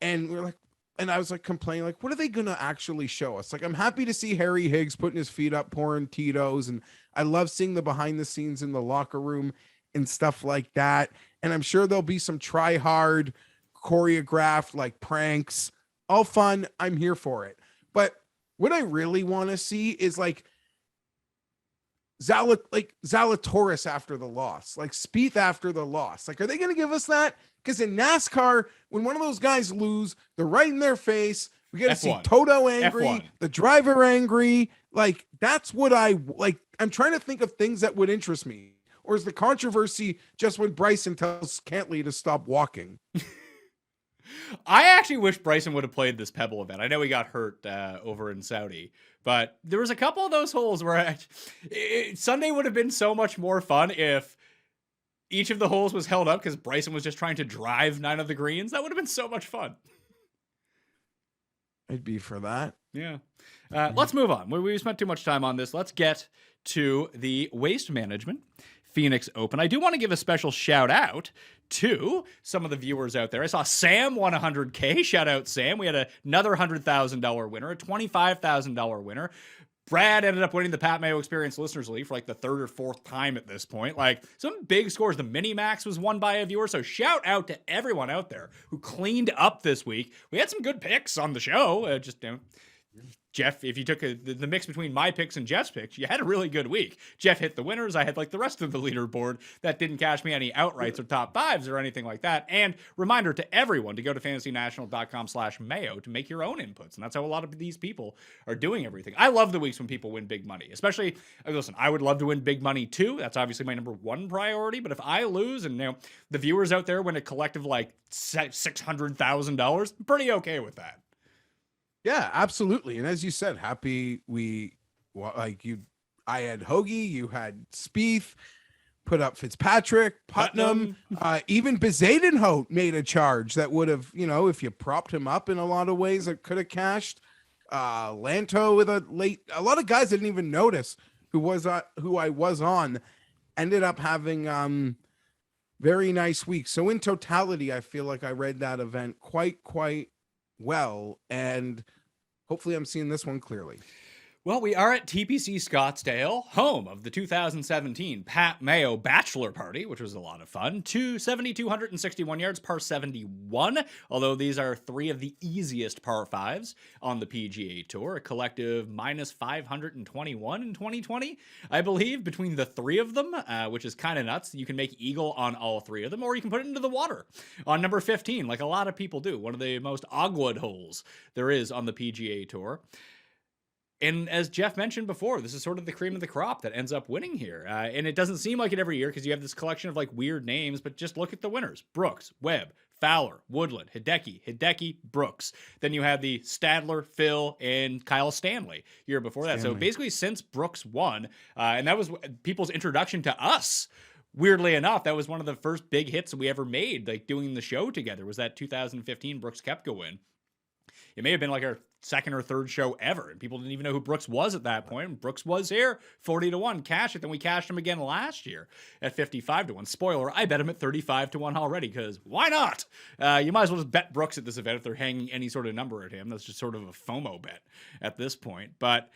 and we're like, and I was like complaining, like, what are they going to actually show us? Like, I'm happy to see Harry Higgs putting his feet up, pouring Tito's. And I love seeing the behind the scenes in the locker room and stuff like that. And I'm sure there'll be some try hard choreographed like pranks, all fun. I'm here for it. But what I really want to see is like Zalatoris after the loss, like Spieth after the loss. Like, are they going to give us that? Because in NASCAR, when one of those guys lose, they're right in their face. We got to see Toto angry, F1. the driver angry. Like, that's what I like. I'm trying to think of things that would interest me. Or is the controversy just when Bryson tells Cantlay to stop walking? I actually wish Bryson would have played this Pebble event. I know he got hurt over in Saudi, but there was a couple of those holes where Sunday would have been so much more fun if each of the holes was held up because Bryson was just trying to drive 9 of the greens. That would have been so much fun. I'd be for that. Yeah. Let's move on. We spent too much time on this. Let's get to the Waste Management Phoenix Open. I do want to give a special shout out to some of the viewers out there. I saw Sam won 100K. Shout out, Sam. We had another $100,000 winner, a $25,000 winner. Brad ended up winning the Pat Mayo Experience Listeners League for like the 3rd or 4th time at this point. Like, some big scores. The Mini Max was won by a viewer. So shout out to everyone out there who cleaned up this week. We had some good picks on the show. Jeff, if you took the mix between my picks and Jeff's picks, you had a really good week. Jeff hit the winners. I had like the rest of the leaderboard that didn't cash me any outrights or top fives or anything like that. And reminder to everyone to go to fantasynational.com/Mayo to make your own inputs. And that's how a lot of these people are doing everything. I love the weeks when people win big money, especially, listen, I would love to win big money too. That's obviously my number one priority. But if I lose and the viewers out there win a collective like $600,000, I'm pretty okay with that. Yeah, absolutely. And as you said, I had Hoagie, you had Spieth, put up Fitzpatrick, Putnam, even Bezadenhout made a charge that would have, if you propped him up in a lot of ways, it could have cashed. Lanto with a lot of guys didn't even notice who I was on, ended up having very nice weeks. So in totality, I feel like I read that event quite well, and hopefully I'm seeing this one clearly. Well, we are at TPC Scottsdale, home of the 2017 Pat Mayo Bachelor Party, which was a lot of fun. 261 yards, par 71, although these are three of the easiest par fives on the PGA Tour, a collective minus 521 in 2020, I believe, between the three of them, which is kind of nuts. You can make eagle on all three of them, or you can put it into the water on number 15, like a lot of people do. One of the most Ogwood holes there is on the PGA Tour. And as Jeff mentioned before, this is sort of the cream of the crop that ends up winning here. And it doesn't seem like it every year because you have this collection of like weird names, but just look at the winners. Brooks, Webb, Fowler, Woodland, Hideki, Brooks. Then you had the Stadler, Phil, and Kyle Stanley year before that. So basically since Brooks won, and that was people's introduction to us. Weirdly enough, that was one of the first big hits we ever made, like doing the show together, was that 2015 Brooks Koepka win. It may have been like our second or third show ever, and people didn't even know who Brooks was at that point. Brooks was here, 40-1, cash it. Then we cashed him again last year at 55-1. Spoiler, I bet him at 35-1 already, because why not? You might as well just bet Brooks at this event if they're hanging any sort of number at him. That's just sort of a FOMO bet at this point. But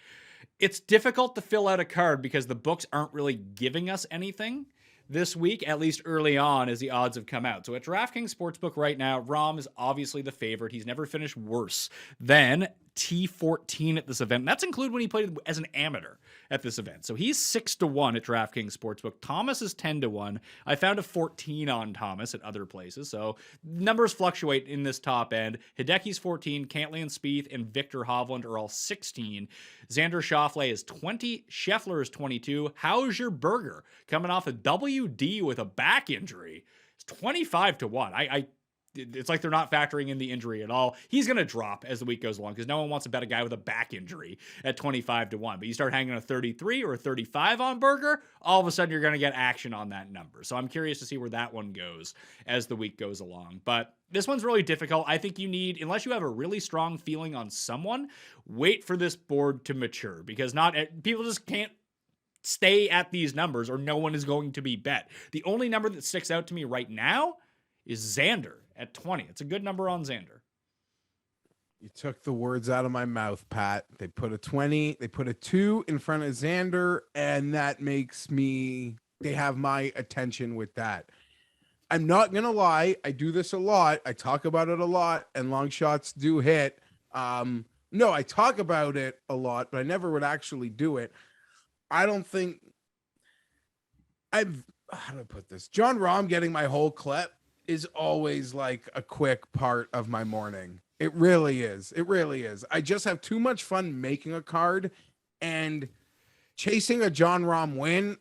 it's difficult to fill out a card because the books aren't really giving us anything this week, at least early on, as the odds have come out. So at DraftKings Sportsbook right now, Rahm is obviously the favorite. He's never finished worse than T14 at this event. And that's included when he played as an amateur at this event. So he's 6-1 at DraftKings Sportsbook. Thomas is 10-1. I found a 14 on Thomas at other places. So numbers fluctuate in this top end. Hideki's 14, Cantlay and Spieth and Victor Hovland are all 16. Xander Schauffele is 20. Scheffler is 22. How's your burger coming off a WD with a back injury? It's 25-1. It's like they're not factoring in the injury at all. He's going to drop as the week goes along because no one wants to bet a guy with a back injury at 25-1. But you start hanging a 33 or a 35 on Berger, all of a sudden you're going to get action on that number. So I'm curious to see where that one goes as the week goes along. But this one's really difficult. I think you need, unless you have a really strong feeling on someone, wait for this board to mature because people just can't stay at these numbers or no one is going to be bet. The only number that sticks out to me right now is Xander at 20. It's a good number on Xander. You took the words out of my mouth, Pat. They put a 20, they put a 2 in front of Xander, and that makes they have my attention with that. I'm not going to lie. I do this a lot. I talk about it a lot, and long shots do hit. No, I talk about it a lot, but I never would actually do it. I don't think how do I put this? John Rahm getting my whole clip is always like a quick part of my morning. It really is. It really is. I just have too much fun making a card, and chasing a John Rahm win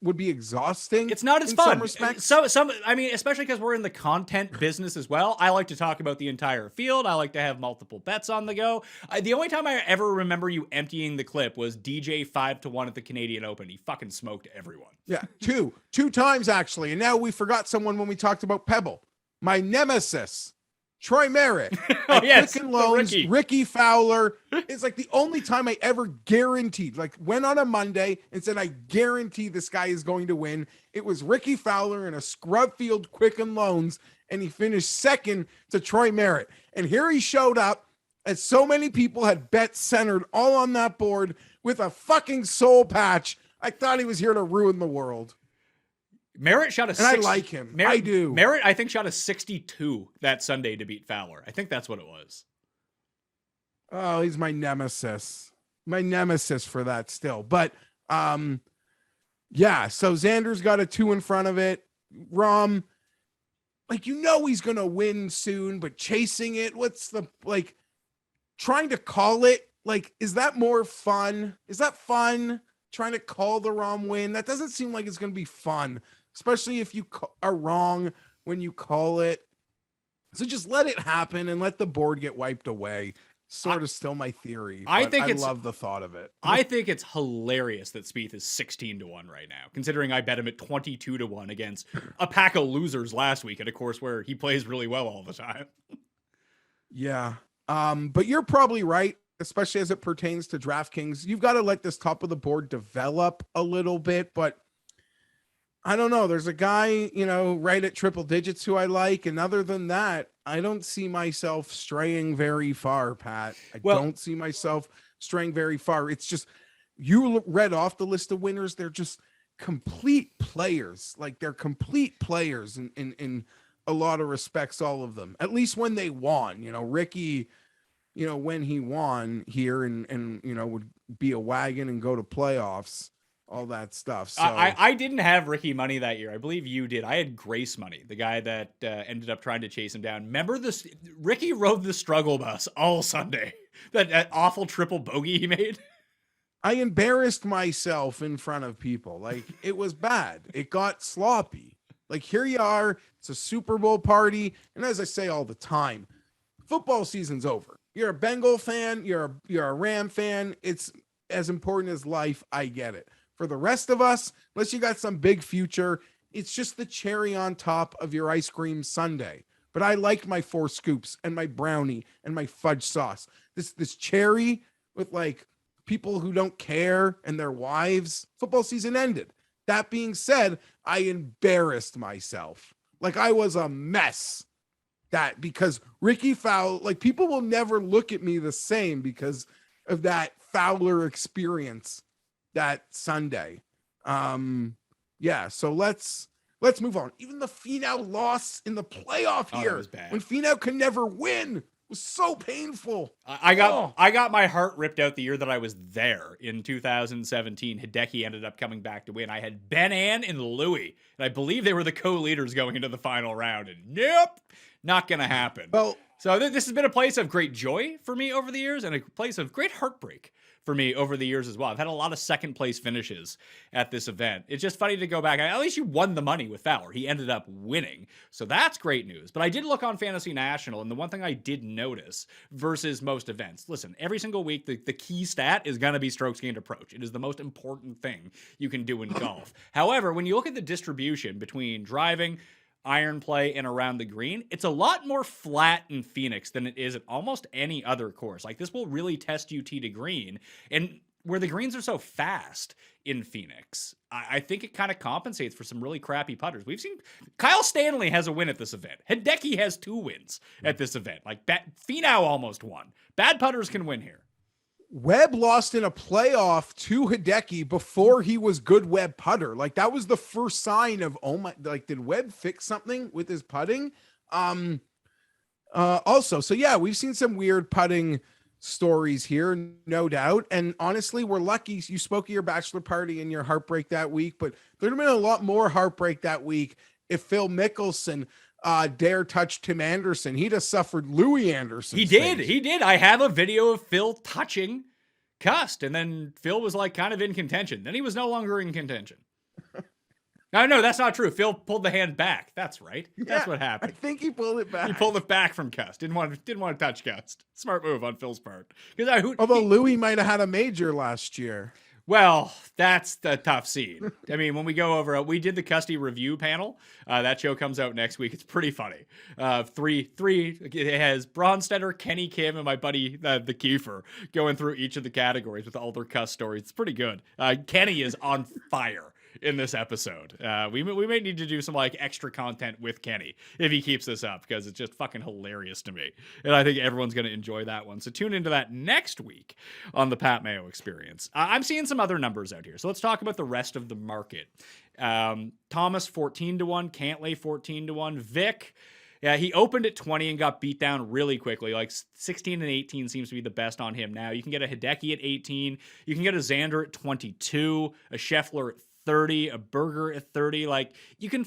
would be exhausting. It's not as fun. Some respects. I mean, especially because we're in the content business as well. I like to talk about the entire field. I like to have multiple bets on the go. The only time I ever remember you emptying the clip was DJ 5-1 at the Canadian Open. He fucking smoked everyone. Yeah, two times actually. And now we forgot someone when we talked about Pebble. My nemesis, Troy Merritt. Oh, yes, Quicken Loans, Ricky Fowler. It's like the only time I ever guaranteed, like went on a Monday and said, I guarantee this guy is going to win. It was Ricky Fowler in a scrub field Quicken Loans, and he finished second to Troy Merritt. And here he showed up as so many people had bets centered all on that board with a fucking soul patch. I thought he was here to ruin the world. Merritt shot a 60. I like him. I do. Merritt, I think, shot a 62 that Sunday to beat Fowler. I think that's what it was. Oh, he's my nemesis. My nemesis for that still. But yeah, so Xander's got a 2 in front of it. Rom, like he's gonna win soon, but chasing it, what's the trying to call it? Like, is that more fun? Is that fun? Trying to call the Rom win? That doesn't seem like it's gonna be fun, especially if you are wrong when you call it. So just let it happen and let the board get wiped away. Sort of still my theory. I but think I it's- love the thought of it. I think it's hilarious that Spieth is 16-1 right now, considering I bet him at 22-1 against a pack of losers last week at a course where he plays really well all the time. Yeah. But you're probably right, especially as it pertains to DraftKings. You've got to let this top of the board develop a little bit, but I don't know. There's a guy, right at triple digits who I like. And other than that, I don't see myself straying very far, Pat. I don't see myself straying very far. It's just, you read off the list of winners. They're just complete players. Like, they're complete players in a lot of respects, all of them, at least when they won. Ricky, when he won here and would be a wagon and go to playoffs, all that stuff. So I didn't have Ricky money that year. I believe you did. I had Grace money, the guy that ended up trying to chase him down. Remember this? Ricky rode the struggle bus all Sunday. That awful triple bogey he made. I embarrassed myself in front of people. Like, it was bad. It got sloppy. Like, here you are. It's a Super Bowl party. And as I say all the time, football season's over. You're a Bengal fan. You're a Ram fan. It's as important as life. I get it. For the rest of us, unless you got some big future, it's just the cherry on top of your ice cream sundae. But I like my 4 scoops and my brownie and my fudge sauce. This cherry with people who don't care and their wives. Football season ended. That being said, I embarrassed myself. Like, I was a mess. Because Ricky Fowler, people will never look at me the same because of that Fowler experience that Sunday. Yeah, so let's move on. Even the Finau loss in the playoff here, was bad. when Finau could never win, was so painful. I got my heart ripped out the year that I was there in 2017. Hideki ended up coming back to win. I had Ben Ann and Louis, and I believe they were the co-leaders going into the final round. And nope, not gonna happen. Well, so this has been a place of great joy for me over the years, and a place of great heartbreak for me over the years as well. I've had a lot of second place finishes at this event. It's just funny to go back. At least you won the money with Fowler. He ended up winning. So that's great news. But I did look on Fantasy National, and the one thing I did notice versus most events, listen, every single week, the key stat is going to be strokes gained approach. It is the most important thing you can do in golf. However, when you look at the distribution between driving, iron play, and around the green, it's a lot more flat in Phoenix than it is at almost any other course. Like, this will really test you tee to green, and where the greens are so fast in Phoenix, I think it kind of compensates for some really crappy putters. We've seen Kyle Stanley has a win at this event. Hideki has 2 wins at this event. Finau almost won. Bad putters can win here. Webb lost in a playoff to Hideki before he was good Webb putter. That was the first sign of, did Webb fix something with his putting? Also, so yeah, we've seen some weird putting stories here, no doubt. And honestly, we're lucky. You spoke of your bachelor party and your heartbreak that week, but there'd have been a lot more heartbreak that week if Phil Mickelson dare touch Tim Anderson. He'd have suffered Louis Anderson. He did. I have a video of Phil touching Cust, and then Phil was kind of in contention. Then he was no longer in contention. No, that's not true. Phil pulled the hand back. That's right. That's what happened. I think he pulled it back. He pulled it back from Cust. Didn't want to touch Cust. Smart move on Phil's part. Although Louis might have had a major last year. Well, that's the tough scene. I mean, when we go over, we did the Custy review panel. That show comes out next week. It's pretty funny. Three. It has Bronstetter, Kenny Kim, and my buddy the Kiefer going through each of the categories with all their Cust stories. It's pretty good. Kenny is on fire in this episode. We may need to do some extra content with Kenny if he keeps this up, because it's just fucking hilarious to me. And I think everyone's going to enjoy that one. So tune into that next week on the Pat Mayo Experience. I'm seeing some other numbers out here. So let's talk about the rest of the market. Thomas 14-1, Cantlay 14-1, Vic Yeah, he opened at 20 and got beat down really quickly. Like 16 and 18 seems to be the best on him now. You can get a Hideki at 18. You can get a Xander at 22, a Scheffler at 30, a Berger at 30. Like, you can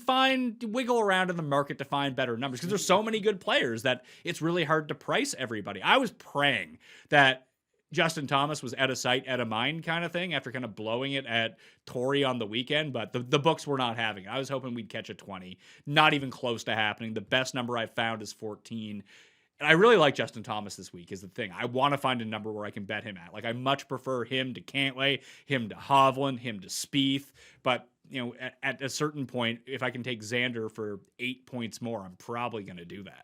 wiggle around in the market to find better numbers because there's so many good players that it's really hard to price everybody. I was praying that Justin Thomas was out of sight, out of mind kind of thing after kind of blowing it at Torrey on the weekend, but the books were not having it. I was hoping we'd catch a 20. Not even close to happening. The best number I've found is 14. And I really like Justin Thomas this week is the thing. I want to find a number where I can bet him at. Like, I much prefer him to Cantlay, him to Hovland, him to Spieth. But, you know, at a certain point, if I can take Xander for 8 points more, I'm probably going to do that.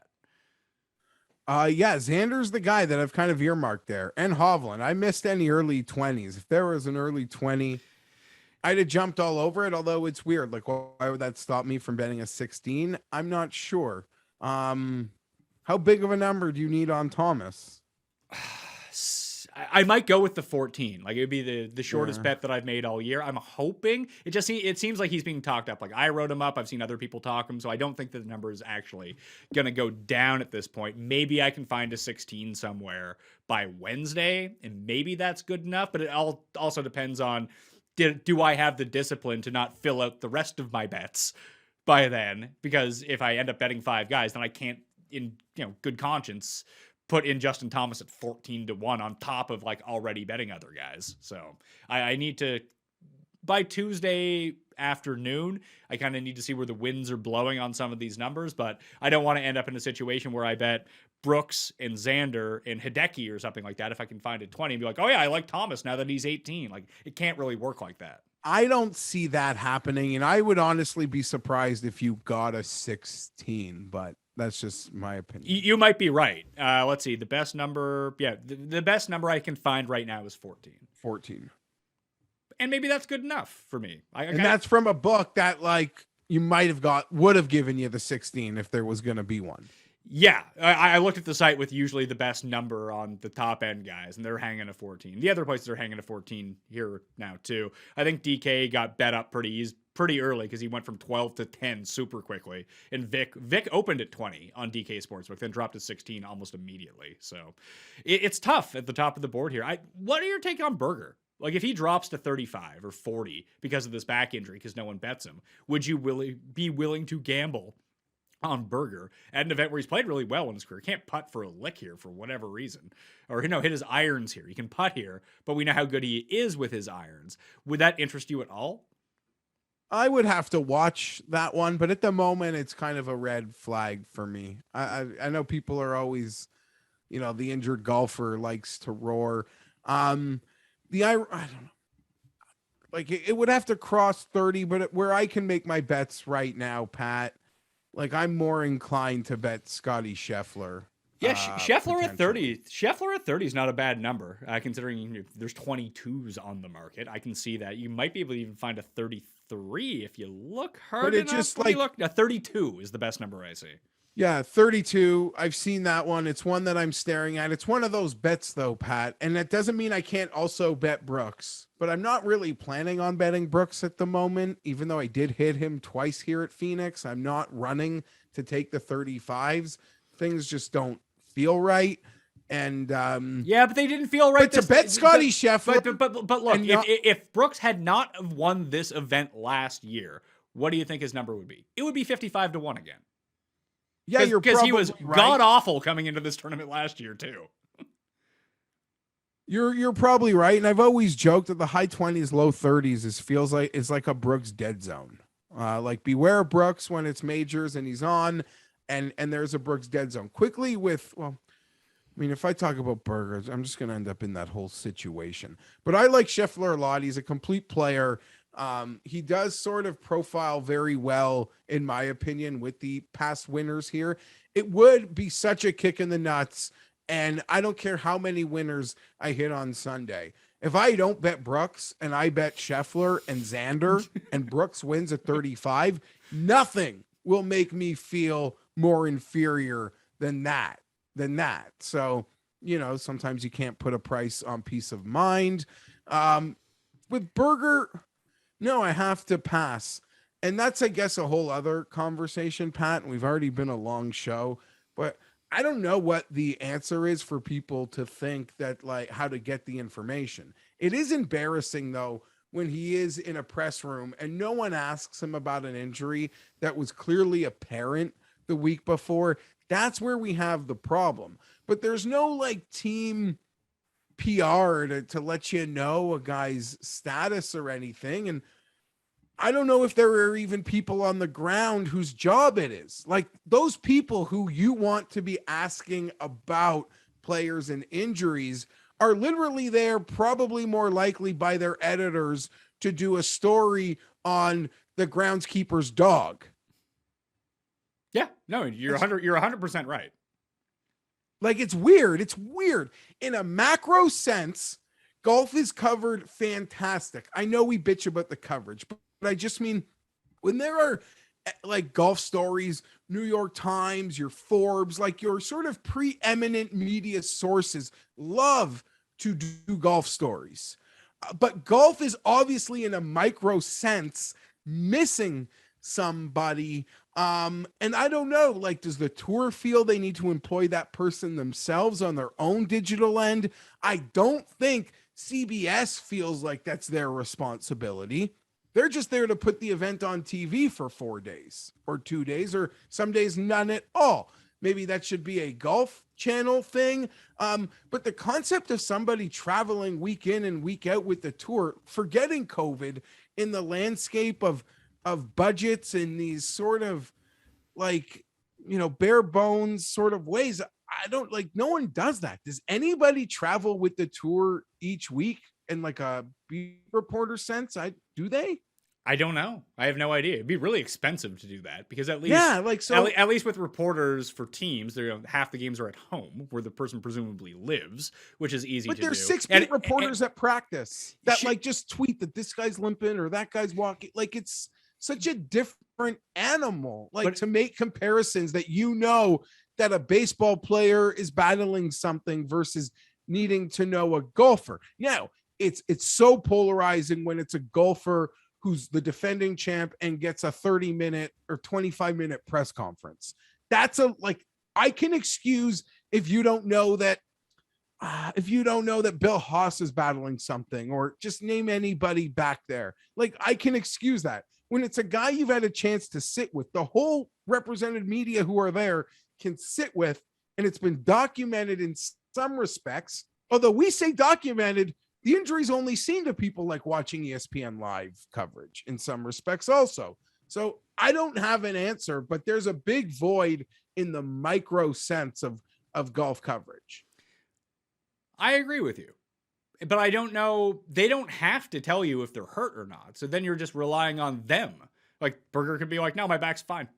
Yeah, Xander's the guy that I've kind of earmarked there. And Hovland. I missed any early 20s. If there was an early 20, I'd have jumped all over it, although it's weird. Like, why would that stop me from betting a 16? I'm not sure. How big of a number do you need on Thomas? I might go with the 14. Like, it would be the shortest bet that I've made all year. I'm hoping it seems like he's being talked up. Like, I wrote him up. I've seen other people talk him. So I don't think that the number is actually going to go down at this point. Maybe I can find a 16 somewhere by Wednesday, and maybe that's good enough. But it also depends on, do I have the discipline to not fill out the rest of my bets by then? Because if I end up betting 5 guys, then I can't, in good conscience, put in Justin Thomas at 14-1 on top of like already betting other guys. So I need to, by Tuesday afternoon, I kind of need to see where the winds are blowing on some of these numbers, but I don't want to end up in a situation where I bet Brooks and Xander and Hideki or something like that. If I can find it 20 and be like, oh yeah, I like Thomas now that he's 18. Like, it can't really work like that. I don't see that happening. And I would honestly be surprised if you got a 16, but that's just my opinion. You might be right. Let's see. The best number, the best number I can find right now is 14. 14. And maybe that's good enough for me. And that's from a book that, like, you might have would have given you the 16 if there was going to be one. Yeah, I looked at the site with usually the best number on the top end guys, and they're hanging a 14. The other places are hanging a 14 here now too. I think DK got bet up pretty early because he went from 12 to 10 super quickly, and Vic opened at 20 on DK Sportsbook, then dropped to 16 almost immediately. So it's tough at the top of the board here. What are your take on Berger? Like, if he drops to 35 or 40 because of this back injury, because no one bets him, would you be willing to gamble on Berger at an event where he's played really well in his career? Can't putt for a lick here for whatever reason, or hit his irons here. He can putt here, but we know how good he is with his irons. Would that interest you at all? I would have to watch that one, but at the moment it's kind of a red flag for me. I know people are always, the injured golfer likes to roar. I don't know. Like, it would have to cross 30, but where I can make my bets right now, Pat, like, I'm more inclined to bet Scotty Scheffler. Yeah, Scheffler at 30. Scheffler at 30 is not a bad number, considering there's 22s on the market. I can see that. You might be able to even find a 33 if you look hard but it enough. just like a 32 is the best number I see. Yeah, 32. I've seen that one. It's one that I'm staring at. It's one of those bets, though, Pat. And that doesn't mean I can't also bet Brooks. But I'm not really planning on betting Brooks at the moment, even though I did hit him twice here at Phoenix. I'm not running to take the 35s. Things just don't feel right. And yeah, but they didn't feel right. But to bet Scotty Scheffler. But look, if Brooks had not won this event last year, what do you think his number would be? It would be 55-1 again. Yeah, because he was right. god awful coming into this tournament last year too. You're probably right, and I've always joked that the high 20s, low 30s feels like it's like a Brooks dead zone. Like, beware Brooks when it's majors and he's on, and there's a Brooks dead zone. Quickly if I talk about Berger, I'm just going to end up in that whole situation. But I like Scheffler a lot. He's a complete player. He does sort of profile very well, in my opinion, with the past winners here. It would be such a kick in the nuts, and I don't care how many winners I hit on Sunday. If I don't bet Brooks and I bet Scheffler and Xander and Brooks wins at 35, nothing will make me feel more inferior than that. So, sometimes you can't put a price on peace of mind. With Berger, no, I have to pass. And that's, I guess, a whole other conversation, Pat. And we've already been a long show, but I don't know what the answer is for people to think that, like, how to get the information. It is embarrassing, though, when he is in a press room and no one asks him about an injury that was clearly apparent the week before. That's where we have the problem. But there's no like team PR to let you know a guy's status or anything. And I don't know if there are even people on the ground whose job it is. Like those people who you want to be asking about players and injuries are literally there, probably more likely by their editors to do a story on the groundskeeper's dog. Yeah, no, you're 100% right. Like it's weird. It's weird. In a macro sense, golf is covered fantastic. I know we bitch about the coverage, but I just mean when there are like golf stories, New York Times, your Forbes, like your sort of preeminent media sources love to do golf stories. But golf is obviously in a micro sense missing somebody. And I don't know, like, does the tour feel they need to employ that person themselves on their own digital end? I don't think CBS feels like that's their responsibility. They're just there to put the event on TV for 4 days or 2 days, or some days none at all. Maybe that should be a golf channel thing. But the concept of somebody traveling week in and week out with the tour, forgetting COVID in the landscape of budgets and these sort of like, you know, bare bones sort of ways. I don't like, no one does that. Does anybody travel with the tour each week in like a beat reporter sense? Do they? I don't know. I have no idea. It'd be really expensive to do that because at least, yeah, like so at least with reporters for teams, they're half the games are at home where the person presumably lives, which is easy to do. But there's 6 beat reporters at practice that like just tweet that this guy's limping or that guy's walking. Like it's such a different animal, like to make comparisons that, you know, that a baseball player is battling something versus needing to know a golfer. Now it's so polarizing when it's a golfer who's the defending champ and gets a 30-minute or 25-minute press conference. That's I can excuse if you don't know that Bill Haas is battling something, or just name anybody back there. Like I can excuse that. When it's a guy you've had a chance to sit with, the whole represented media who are there can sit with, and it's been documented in some respects. Although we say documented, the injury's only seen to people like watching ESPN live coverage in some respects also. So I don't have an answer, but there's a big void in the micro sense of golf coverage. I agree with you, but I don't know. They don't have to tell you if they're hurt or not. So then you're just relying on them. Like Berger could be like, no, my back's fine.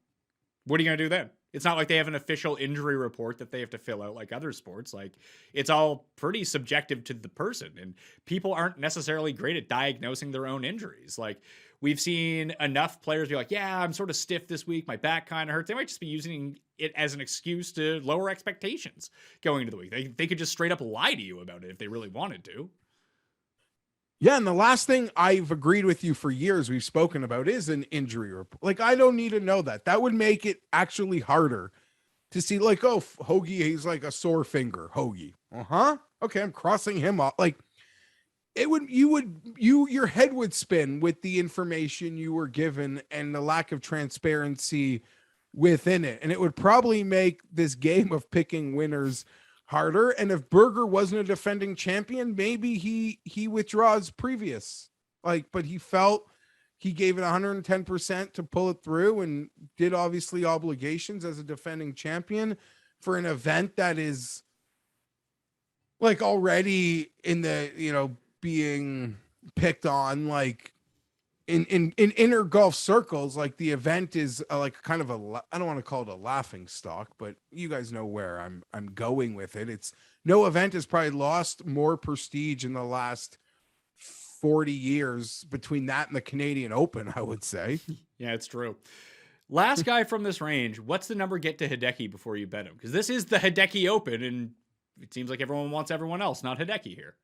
What are you going to do then? It's not like they have an official injury report that they have to fill out like other sports. Like it's all pretty subjective to the person, and people aren't necessarily great at diagnosing their own injuries. Like we've seen enough players be like, yeah, I'm sort of stiff this week. My back kind of hurts. They might just be using it as an excuse to lower expectations going into the week. They could just straight up lie to you about it if they really wanted to. Yeah, and the last thing I've agreed with you for years we've spoken about is an injury report. Like, I don't need to know that. That would make it actually harder to see, like, oh, Hoagie, he's like a sore finger. Hoagie. Okay, I'm crossing him off. Like, your head would spin with the information you were given and the lack of transparency within it. And it would probably make this game of picking winners harder. And if Berger wasn't a defending champion, maybe he withdraws previous, but he felt he gave it 110% to pull it through and did obviously obligations as a defending champion for an event that is like already in the, you know, being picked on, like in inner golf circles. Like the event is like kind of I don't want to call it a laughing stock, but you guys know where I'm going with it. It's no event has probably lost more prestige in the last 40 years between that and the Canadian Open, I would say. Yeah, it's true. Last guy from this range, what's the number get to Hideki before you bet him? Because this is the Hideki Open, and it seems like everyone wants everyone else, not Hideki here.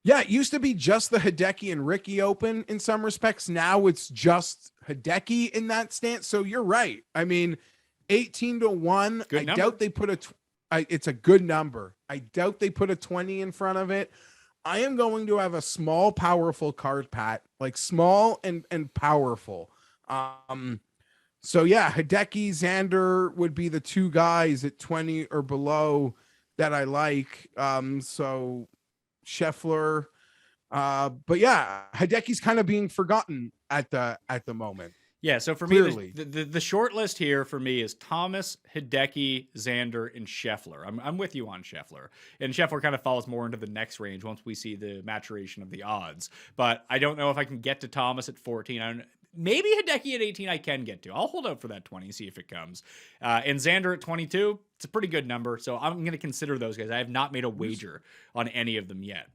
Yeah, it used to be just the Hideki and Ricky Open in some respects. Now it's just Hideki in that stance. So you're right. I mean, 18-1. Good I number. doubt they put it's a good number. I doubt they put a 20 in front of it. I am going to have a small, powerful card, Pat, like small and powerful. So yeah, Hideki, Xander would be the two guys at 20 or below that I like. So Scheffler, but yeah, Hideki's kind of being forgotten at the moment. Yeah, so for Clearly. me, the short list here for me is Thomas, Hideki, Xander, and Scheffler. I'm with you on Scheffler. And Scheffler kind of falls more into the next range once we see the maturation of the odds. But I don't know if I can get to Thomas at 14. Maybe Hideki at 18 I can get to. I'll hold out for that 20, see if it comes. And Xander at 22, it's a pretty good number. So I'm going to consider those guys. I have not made a wager on any of them yet.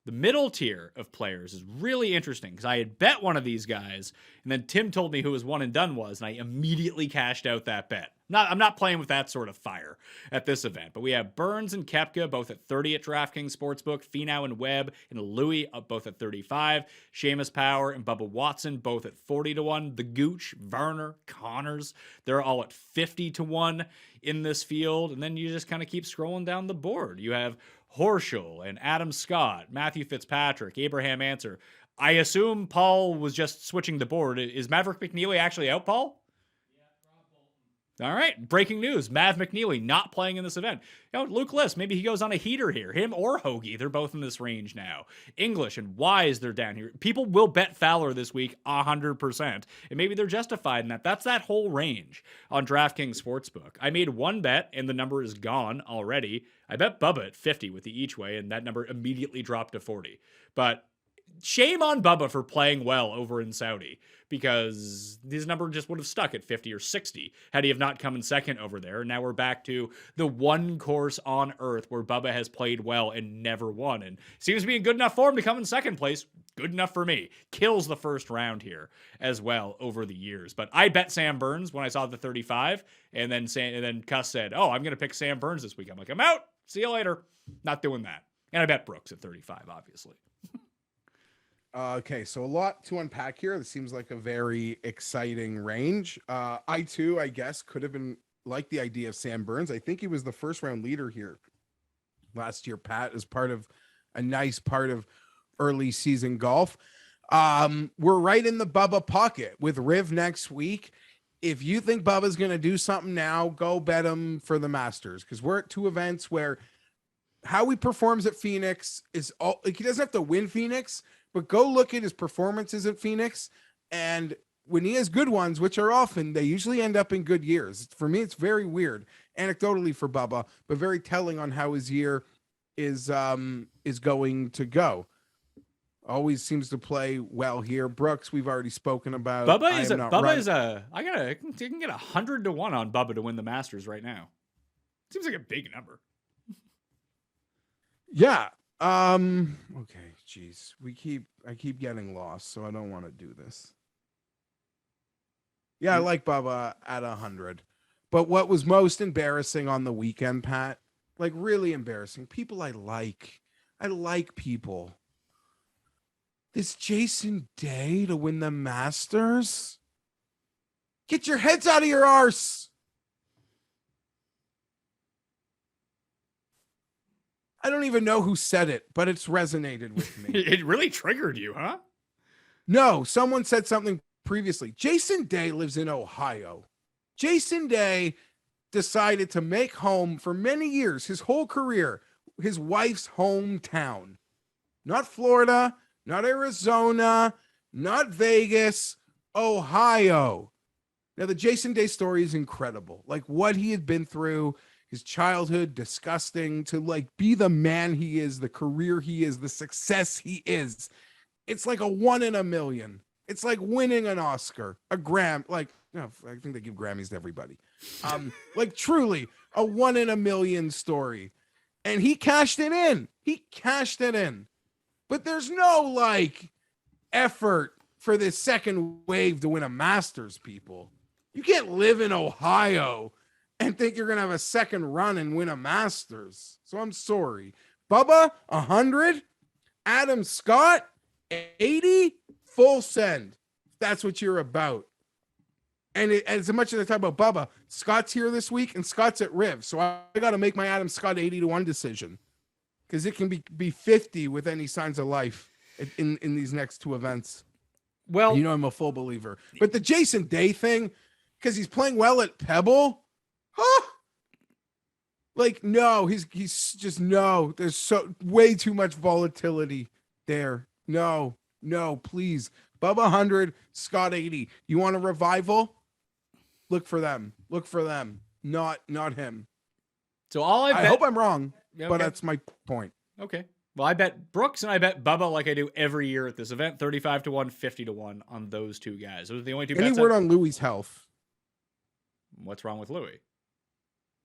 The middle tier of players is really interesting because I had bet one of these guys, and then Tim told me who his one and done was, and I immediately cashed out that bet. I'm not playing with that sort of fire at this event, but we have Burns and Koepka both at 30 at DraftKings Sportsbook, Finau and Webb and Louis both at 35, Seamus Power and Bubba Watson both at 40-1, the Gooch, Varner, Connors, they're all at 50-1 in this field, and then you just kind of keep scrolling down the board. You have Horschel and Adam Scott, Matthew Fitzpatrick, Abraham Answer. I assume Paul was just switching the board. Is Maverick McNeely actually out, Paul? All right, breaking news. Mav McNeely not playing in this event. Luke List, maybe he goes on a heater here. Him or Hoagie, they're both in this range now. English and Wise, they're down here. People will bet Fowler this week 100%, and maybe they're justified in that. That's that whole range on DraftKings Sportsbook. I made one bet, and the number is gone already. I bet Bubba at 50 with the each way, and that number immediately dropped to 40. But shame on Bubba for playing well over in Saudi, because his number just would have stuck at 50 or 60 had he have not come in second over there. And now we're back to the one course on earth where Bubba has played well and never won, and seems to be in good enough form to come in second place. Good enough for me. Kills the first round here as well over the years. But I bet Sam Burns when I saw the 35, and then Cuss said, "Oh, I'm going to pick Sam Burns this week." I'm like, "I'm out. See you later." Not doing that. And I bet Brooks at 35, obviously. Okay, so a lot to unpack here. This seems like a very exciting range. I too, I guess, could have been like the idea of Sam Burns. I think he was the first round leader here last year, Pat, as part of a nice part of early season golf. We're right in the Bubba pocket with Riv next week. If you think Bubba's going to do something now, go bet him for the Masters, because we're at two events where how he performs at Phoenix is all like, he doesn't have to win Phoenix, but go look at his performances at Phoenix. And when he has good ones, which are often, they usually end up in good years. For me, it's very weird, anecdotally for Bubba, but very telling on how his year is going to go. Always seems to play well here. Brooks, we've already spoken about. I can get 100-1 on Bubba to win the Masters right now. Seems like a big number. Yeah. Okay. Geez, I keep getting lost, so I don't want to do this. Yeah, I like Bubba at 100. But what was most embarrassing on the weekend, Pat, like really embarrassing, people I like people. This Jason Day to win the Masters? Get your heads out of your arse. I don't even know who said it, but it's resonated with me. It really triggered you, huh? No, someone said something previously. Jason Day lives in Ohio. Jason Day decided to make home for many years, his whole career, his wife's hometown. Not Florida, not Arizona, not Vegas, Ohio. Now, the Jason Day story is incredible. Like what he had been through, his childhood, disgusting, to like be the man he is, the career he is, the success he is. It's like a 1 in a million. It's like winning an Oscar, a Gram. Like, no, I think they give Grammys to everybody. Like truly a 1 in a million story. And he cashed it in. But there's no like effort for this second wave to win a Masters, people. You can't live in Ohio and think you're going to have a second run and win a Masters. So I'm sorry. Bubba, 100. Adam Scott, 80. Full send. That's what you're about. And as much as I talk about Bubba, Scott's here this week and Scott's at Riv. So I got to make my Adam Scott 80-1 decision because it can be 50 with any signs of life in these next two events. Well, you know, I'm a full believer. But the Jason Day thing, because he's playing well at Pebble, huh? Like, no, he's just no. There's so way too much volatility there. No, please. Bubba 100, Scott 80. You want a revival? Look for them. Not him. So I hope I'm wrong, okay. But that's my point. Okay. Well, I bet Brooks and I bet Bubba like I do every year at this event, 35-1, 50-1 on those two guys. Those are the only two. Any word on Louis' health? What's wrong with Louis?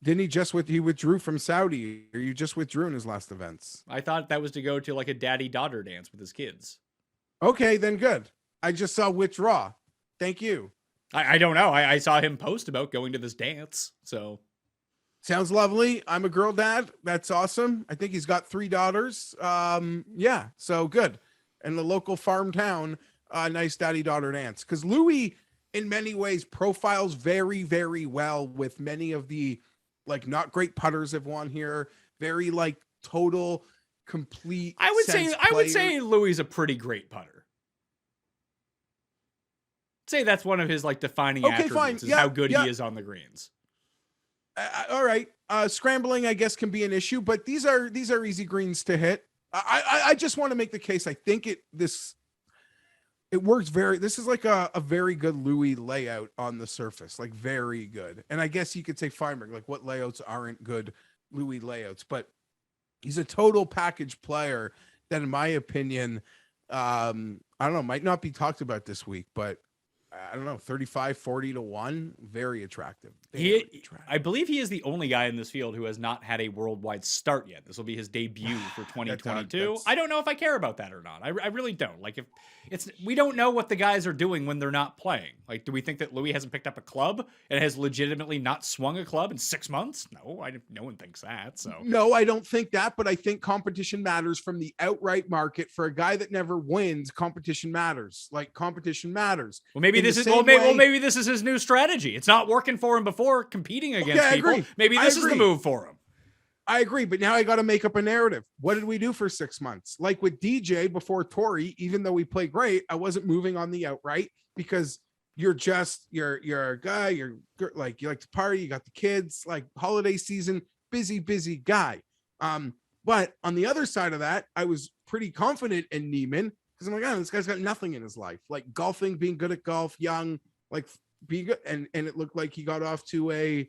Didn't he withdrew from Saudi, or you just withdrew in his last events? I thought that was to go to like a daddy-daughter dance with his kids. Okay, then good. I just saw withdraw. Thank you. I don't know. I saw him post about going to this dance. So sounds lovely. I'm a girl dad. That's awesome. I think he's got 3 daughters. Yeah, so good. And the local farm town, nice daddy-daughter dance. Because Louis, in many ways, profiles very, very well with many of the like not great putters have won here. Very like total, complete. I would say Louis is a pretty great putter. Say that's one of his like defining attributes is how good he is on the greens. All right. Scrambling, I guess, can be an issue, but these are easy greens to hit. I just want to make the case. I think it works this is like a very good Louis layout on the surface, like very good. And I guess you could say Fienberg, like what layouts aren't good Louis layouts, but he's a total package player that, in my opinion, I don't know, might not be talked about this week, but I don't know, 35-40-1, very attractive. I believe he is the only guy in this field who has not had a worldwide start yet. This will be his debut for 2022. I don't know if I care about that or not. I really don't. Like, we don't know what the guys are doing when they're not playing. Like, do we think that Louis hasn't picked up a club and has legitimately not swung a club in 6 months? No, no one thinks that. So no, I don't think that, but I think competition matters from the outright market. For a guy that never wins, competition matters. Like, competition matters. Well, maybe this is his new strategy. It's not working for him before competing against people. Agree. Maybe this is the move for him. I agree, but now I got to make up a narrative. What did we do for 6 months? Like with DJ before Tori, even though we played great, I wasn't moving on the outright because you're a guy, you're like, you like to party, you got the kids, like holiday season, busy guy. But on the other side of that, I was pretty confident in Neiman because I'm like, oh, this guy's got nothing in his life. Like golfing, being good at golf, young, like being good. And it looked like he got off to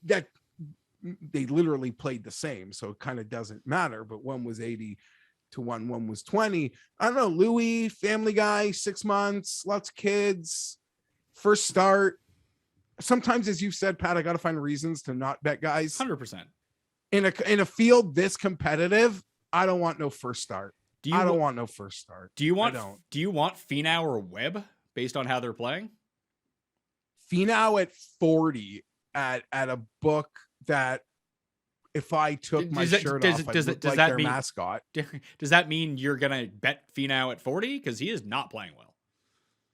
that they literally played the same. So it kind of doesn't matter, but one was 80-1, one was 20. I don't know. Louis, family guy, 6 months, lots of kids, first start. Sometimes, as you've said, Pat, I got to find reasons to not bet guys. 100%. In a field this competitive, I don't want no first start. I don't want no first start. Do you want Finau or Webb based on how they're playing? Finau at 40 at a book that if I took my shirt off, I'd look like their mascot. Does that mean you're gonna bet Finau at 40? Because he is not playing well.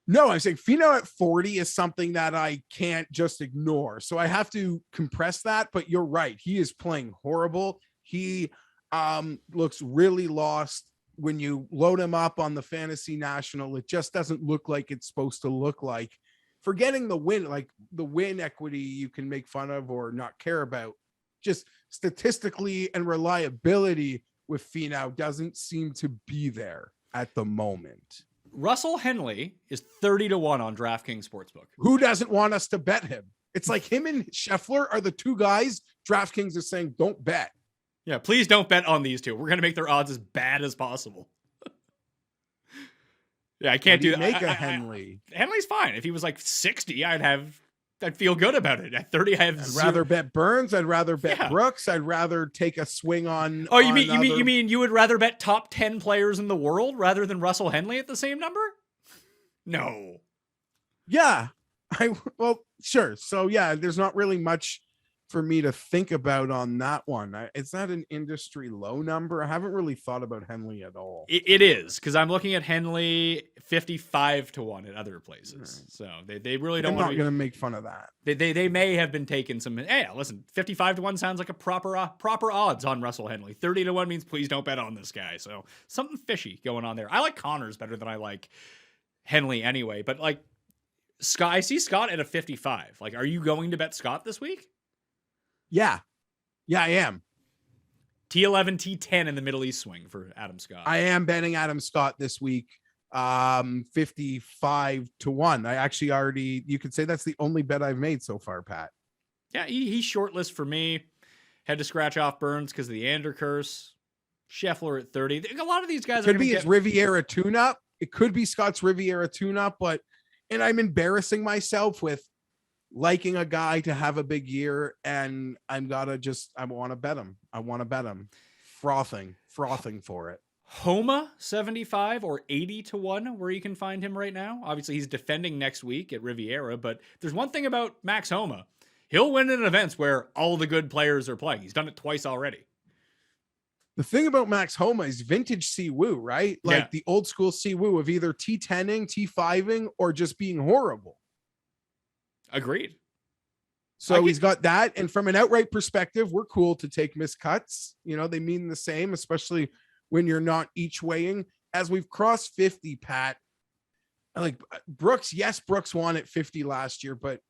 No, I'm saying Finau at 40 is something that I can't just ignore. So I have to compress that. But you're right. He is playing horrible. He looks really lost. When you load him up on the Fantasy National, it just doesn't look like it's supposed to look like. Forgetting the win, like the win equity you can make fun of or not care about, just statistically and reliability with Finau doesn't seem to be there at the moment. Russell Henley is 30-1 on DraftKings Sportsbook. Who doesn't want us to bet him? It's like him and Scheffler are the two guys DraftKings is saying don't bet. Yeah, please don't bet on these two. We're going to make their odds as bad as possible. Yeah, I can't do that. Make a Henley. Henley's fine. If he was like 60, I'd feel good about it. At 30, I'd rather bet Burns. I'd rather bet Brooks. I'd rather take a swing on. Oh, you mean you would rather bet top 10 players in the world rather than Russell Henley at the same number? No. Yeah. Well, sure. So yeah, there's not really much for me to think about on that one. It's not an industry low number. I haven't really thought about Henley at all. It is, because I'm looking at Henley 55 to 1 at other places. So they really don't I'm want not to going to make fun of that. They may have been taking some. Hey, listen, 55 to 1 sounds like a proper odds on Russell Henley. 30 to 1 means please don't bet on this guy. So something fishy going on there. I like Connors better than I like Henley anyway. But like Scott, I see Scott at a 55. Like, are you going to bet Scott this week? Yeah, I am. T11, T10 in the Middle East swing for Adam Scott. I am betting Adam Scott this week. 55 to 1. I actually already, you could say that's the only bet I've made so far, Pat. Yeah, he's shortlist for me. Had to scratch off Burns because of the Ander curse. Scheffler at 30. A lot of these guys could be his Riviera tune-up. It could be Scott's Riviera tune-up, and I'm embarrassing myself with liking a guy to have a big year, and I want to bet him. Frothing for it. Homa 75 or 80 to 1 where you can find him right now. Obviously he's defending next week at Riviera, but there's one thing about Max Homa. He'll win in events where all the good players are playing. He's done it twice already. The thing about Max Homa is vintage Siwoo, right? Like the old school Siwoo of either T10ing, T5ing, or just being horrible. Agreed. So he's got that. And from an outright perspective, we're cool to take miscuts. They mean the same, especially when you're not each weighing. As we've crossed 50, Pat, like Brooks. Yes, Brooks won at 50 last year, but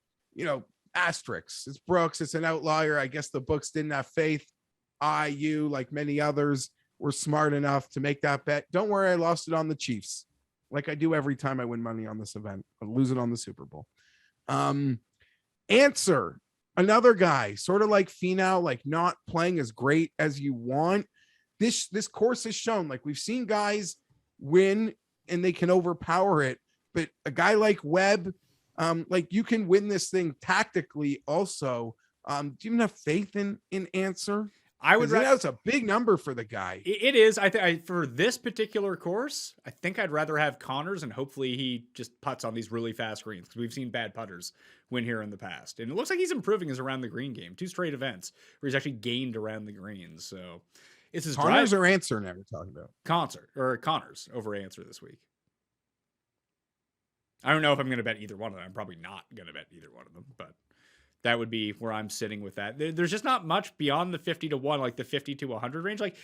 asterisks. It's Brooks. It's an outlier. I guess the books didn't have faith. You, like many others, were smart enough to make that bet. Don't worry, I lost it on the Chiefs, like I do every time I win money on this event. I lose it on the Super Bowl. Answer, another guy, sort of like Finau, like not playing as great as you want. This course has shown, like we've seen guys win and they can overpower it, but a guy like Webb, like you can win this thing tactically also. Do you even have faith in Answer? I would. That's a big number for the guy. It is. I think for this particular course, I think I'd rather have Connors, and hopefully he just putts on these really fast greens because we've seen bad putters win here in the past, and it looks like he's improving his around the green game. 2 straight events where he's actually gained around the greens. So it's his Connors or Answer now we're talking about. Connors over Answer this week. I don't know if I'm going to bet either one of them. I'm probably not going to bet either one of them, but that would be where I'm sitting with that. There's just not much beyond the 50 to 1, like the 50 to 100 range. Like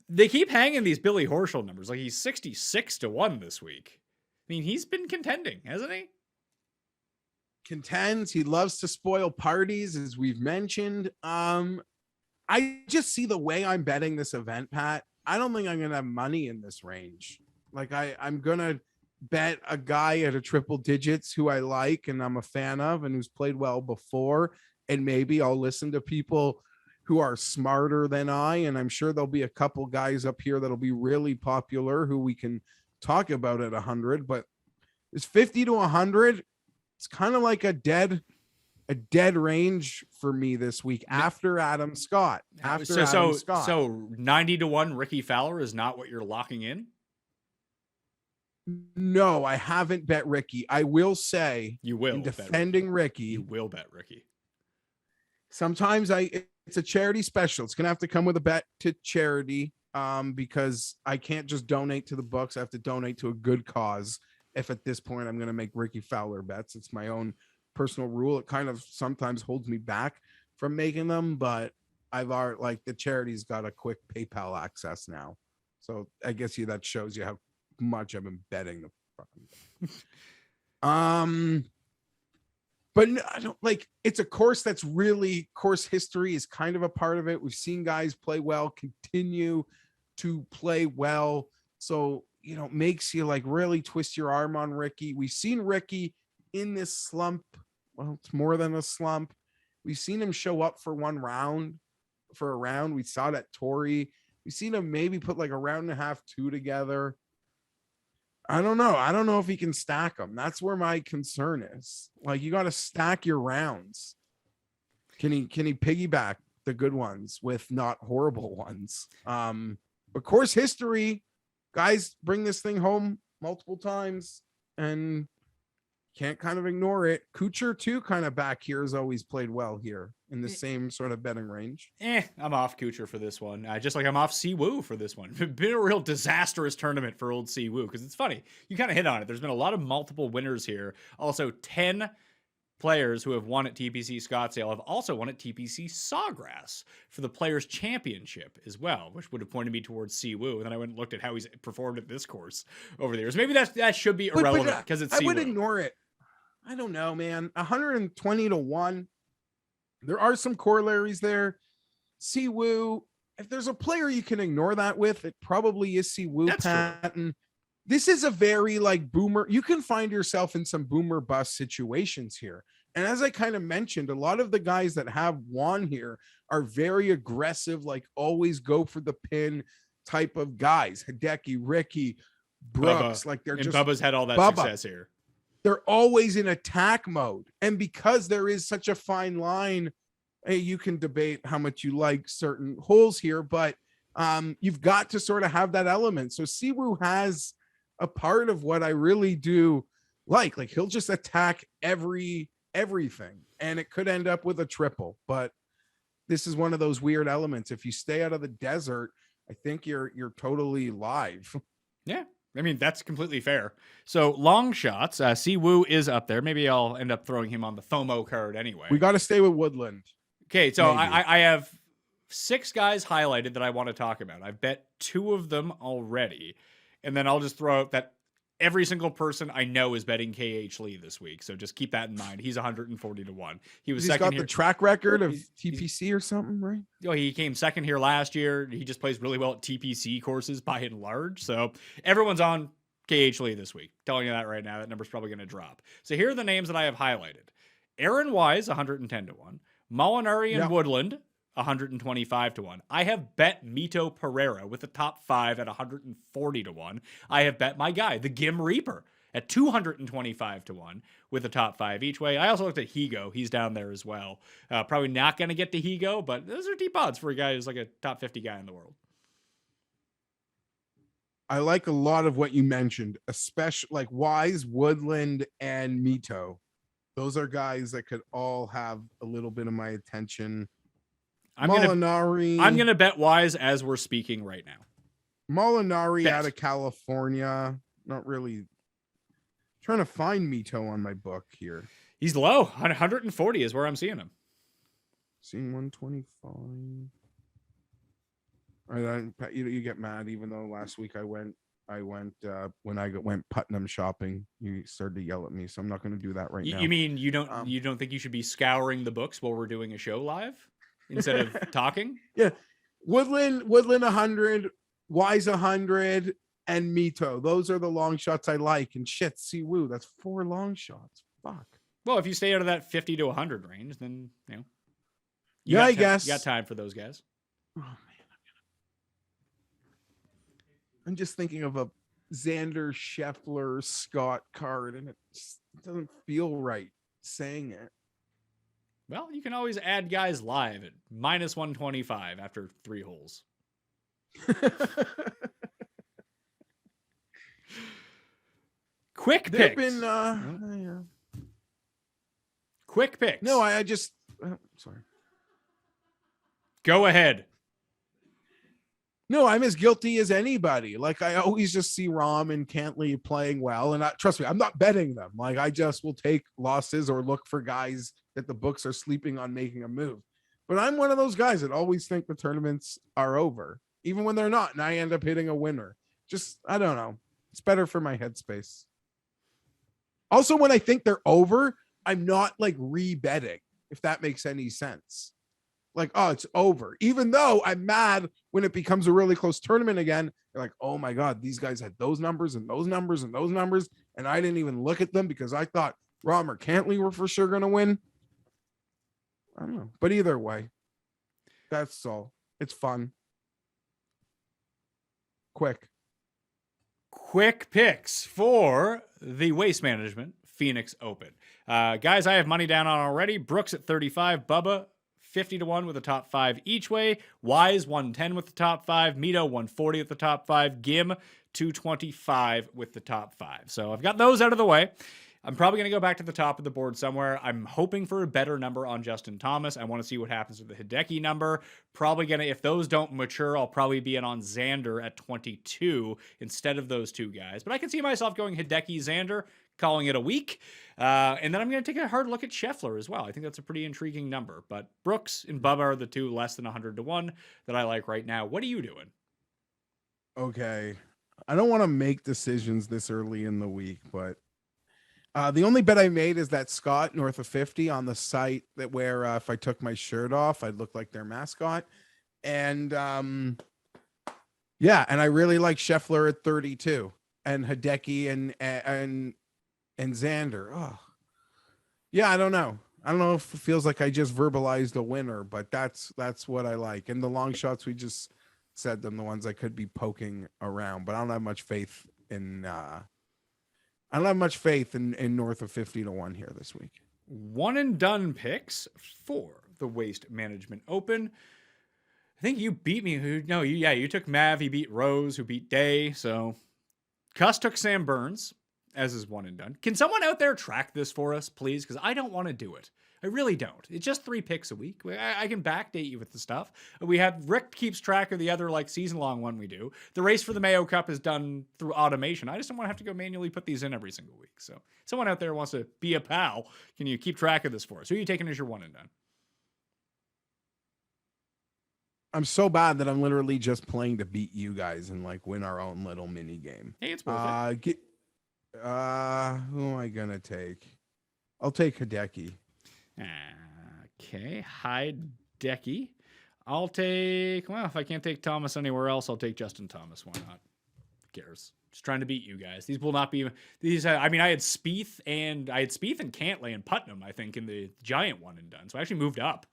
they keep hanging these Billy Horschel numbers. Like he's 66 to 1 this week. I mean, he's been contending, hasn't he? Contends. He loves to spoil parties, as we've mentioned. I just see the way I'm betting this event, Pat. I don't think I'm going to have money in this range. Like I'm going to bet a guy at a triple digits who I like and I'm a fan of and who's played well before. And maybe I'll listen to people who are smarter than I. And I'm sure there'll be a couple guys up here that'll be really popular who we can talk about at 100, but it's 50 to 100. It's kind of like a dead range for me this week after Adam Scott. So 90 to 1 Ricky Fowler is not what you're locking in? No, I haven't bet Ricky. I will say you will in defending Ricky. You will bet Ricky. Sometimes it's a charity special. It's gonna have to come with a bet to charity because I can't just donate to the books. I have to donate to a good cause. If at this point I'm gonna make Ricky Fowler bets, it's my own personal rule. It kind of sometimes holds me back from making them, but the charity's got a quick PayPal access now. So I guess that shows you how much I've been betting the but no, I don't like it's a course that's really course history is kind of a part of it. We've seen guys play well, continue to play well, so makes you like really twist your arm on Ricky. We've seen Ricky in this slump. Well, it's more than a slump. We've seen him show up for a round. We saw that Torrey. We've seen him maybe put like a round and a half, 2 together. I don't know if he can stack them. That's where my concern is. Like, you got to stack your rounds. Can he piggyback the good ones with not horrible ones? But course history, guys bring this thing home multiple times and Can't kind of ignore it. Kuchar too, kind of back here, has always played well here in the same sort of betting range. I'm off Kuchar for this one. Just like I'm off Siwoo for this one. Been a real disastrous tournament for old Siwoo, because it's funny. You kind of hit on it. There's been a lot of multiple winners here. Also, 10 players who have won at TPC Scottsdale have also won at TPC Sawgrass for the Players' Championship as well, which would have pointed me towards Siwoo. And then I went and looked at how he's performed at this course over the years. Maybe that should be irrelevant because it's Siwoo. I would ignore it. I don't know, man. 120 to 1. There are some corollaries there. Siwoo, if there's a player you can ignore that with, it probably is Siwoo. That's Patton. True. This is a very like boomer. You can find yourself in some boomer bust situations here. And as I kind of mentioned, a lot of the guys that have won here are very aggressive, like always go for the pin type of guys. Hideki, Ricky, Brooks, like they're just Bubba's had all that success here. They're always in attack mode. And because there is such a fine line, hey, you can debate how much you like certain holes here, but you've got to sort of have that element. So Siwoo has a part of what I really do like he'll just attack everything, and it could end up with a triple, but this is one of those weird elements. If you stay out of the desert, I think you're totally live. Yeah. I mean, that's completely fair. So long shots, Siwoo is up there. Maybe I'll end up throwing him on the FOMO card anyway. We got to stay with Woodland. Okay, so I have 6 guys highlighted that I want to talk about. I've bet 2 of them already. And then I'll just throw out that every single person I know is betting KH Lee this week. So just keep that in mind. He's 140 to 1. He's got the track record of TPC or something, right? He came second here last year. He just plays really well at TPC courses by and large. So everyone's on KH Lee this week. Telling you that right now. That number's probably going to drop. So here are the names that I have highlighted. Aaron Wise, 110 to 1. Molinari and Woodland, 125 to 1. I have bet Mito Pereira with the top 5 at 140 to 1. I have bet my guy, the Gim Reaper, at 225 to 1 with the top 5 each way. I also looked at Higo. He's down there as well. Probably not going to get to Higo, but those are deep odds for a guy who's like a top 50 guy in the world. I like a lot of what you mentioned, especially like Wise, Woodland, and Mito. Those are guys that could all have a little bit of my attention. Molinari. I'm gonna bet Wise as we're speaking right now. Molinari out of California. Not really trying to find Mito on my book here. He's low. 140 is where I'm seeing him. Seeing 125. All right, you get mad, even though last week I went when I went Putnam shopping. You started to yell at me, so I'm not going to do that right now. You mean you don't think you should be scouring the books while we're doing a show live instead of talking? Yeah, Woodland 100, Wise 100, and Mito. Those are the long shots I like. And shit, Siwoo, that's 4 long shots. Fuck. Well, if you stay out of that 50 to 100 range, then I guess you got time for those guys. Oh man, I'm just thinking of a Xander Scheffler Scott card, and it doesn't feel right saying it. Well, you can always add guys live at minus 125 after 3 holes. Quick picks. Quick picks. No, I just sorry. Go ahead. No, I'm as guilty as anybody. Like I always just see Rahm and Cantley playing well, and trust me, I'm not betting them. Like I just will take losses or look for guys that the books are sleeping on making a move. But I'm one of those guys that always think the tournaments are over, even when they're not, and I end up hitting a winner. Just I don't know. It's better for my headspace. Also, when I think they're over, I'm not like re-betting, if that makes any sense. Like, oh, it's over. Even though I'm mad when it becomes a really close tournament again. They're like, oh my God, these guys had those numbers and those numbers and those numbers. And I didn't even look at them because I thought Rahm or Cantley were for sure going to win. I don't know. But either way, that's all. It's fun. Quick picks for the Waste Management Phoenix Open. Guys, I have money down on already. Brooks at 35, Bubba 50 to 1 with the top 5 each way. Wise 110 with the top 5. Mito 140 with the top 5. Gim 225 with the top 5. So I've got those out of the way. I'm probably going to go back to the top of the board somewhere. I'm hoping for a better number on Justin Thomas. I want to see what happens with the Hideki number. Probably going to, if those don't mature, I'll probably be in on Xander at 22 instead of those two guys. But I can see myself going Hideki, Xander, calling it a week. And then I'm going to take a hard look at Scheffler as well. I think that's a pretty intriguing number. But Brooks and Bubba are the two less than 100 to 1 that I like right now. What are you doing? Okay. I don't want to make decisions this early in the week, but the only bet I made is that Scott north of 50 on the site that where if I took my shirt off, I'd look like their mascot. And yeah, and I really like Scheffler at 32 and Hideki and Xander. Oh, yeah, I don't know. I don't know if it feels like I just verbalized a winner, but that's what I like. And the long shots, we just said them, the ones I could be poking around, but I don't have much faith in north of 50 to 1 here this week. One and done picks for the Waste Management Open. I think you beat me. You took Mav. He beat Rose, who beat Day. So Cuss took Sam Burns as his one and done. Can someone out there track this for us, please? Because I don't want to do it. I really don't. It's just 3 picks a week. I can backdate you with the stuff. Rick keeps track of the other season-long one we do. The race for the Mayo Cup is done through automation. I just don't want to have to go manually put these in every single week. So someone out there wants to be a pal. Can you keep track of this for us? Who are you taking as your one and done? I'm so bad that I'm literally just playing to beat you guys and win our own little mini game. Hey, it's worth it. Who am I gonna take? I'll take Hideki. Okay, Hideki. I'll take, if I can't take Thomas anywhere else, I'll take Justin Thomas. Why not? Who cares? Just trying to beat you guys. These will not be these. I had Spieth and Cantlay and Putnam, I think, in the giant one and done. So I actually moved up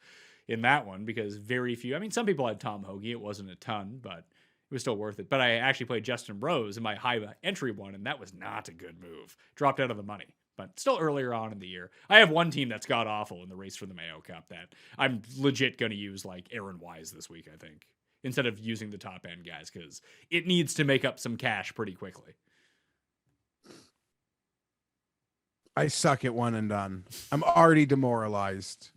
in that one because very few. Some people had Tom Hoagie. It wasn't a ton, but it was still worth it. But I actually played Justin Rose in my high entry one, and that was not a good move. Dropped out of the money. But still earlier on in the year. I have one team that's got awful in the race for the Mayo Cup that I'm legit going to use Aaron Wise this week, I think, instead of using the top end guys, because it needs to make up some cash pretty quickly. I suck at one and done. I'm already demoralized.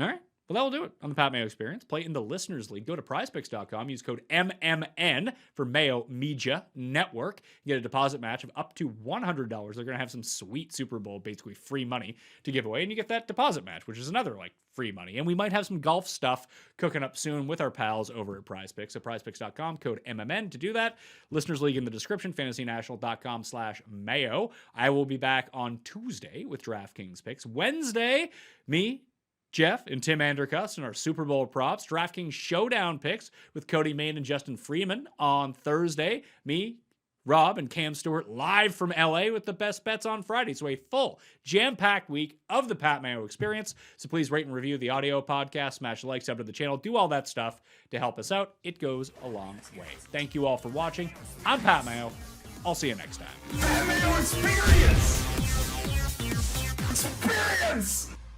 All right. Well, that will do it on the Pat Mayo Experience. Play in the Listeners League. Go to prizepicks.com. Use code MMN for Mayo Media Network. You get a deposit match of up to $100. They're going to have some sweet Super Bowl, basically free money to give away. And you get that deposit match, which is another free money. And we might have some golf stuff cooking up soon with our pals over at PrizePicks. So prizepicks.com, code MMN to do that. Listeners League in the description, fantasynational.com/Mayo. I will be back on Tuesday with DraftKings picks. Wednesday, me, Jeff and Tim Andercuss and our Super Bowl props. DraftKings Showdown picks with Cody Main and Justin Freeman on Thursday. Me, Rob, and Cam Stewart live from LA with the best bets on Friday. So a full jam-packed week of the Pat Mayo Experience. So please rate and review the audio podcast, smash the like, sub to the channel, do all that stuff to help us out. It goes a long way. Thank you all for watching. I'm Pat Mayo. I'll see you next time. Pat Mayo Experience! Experience!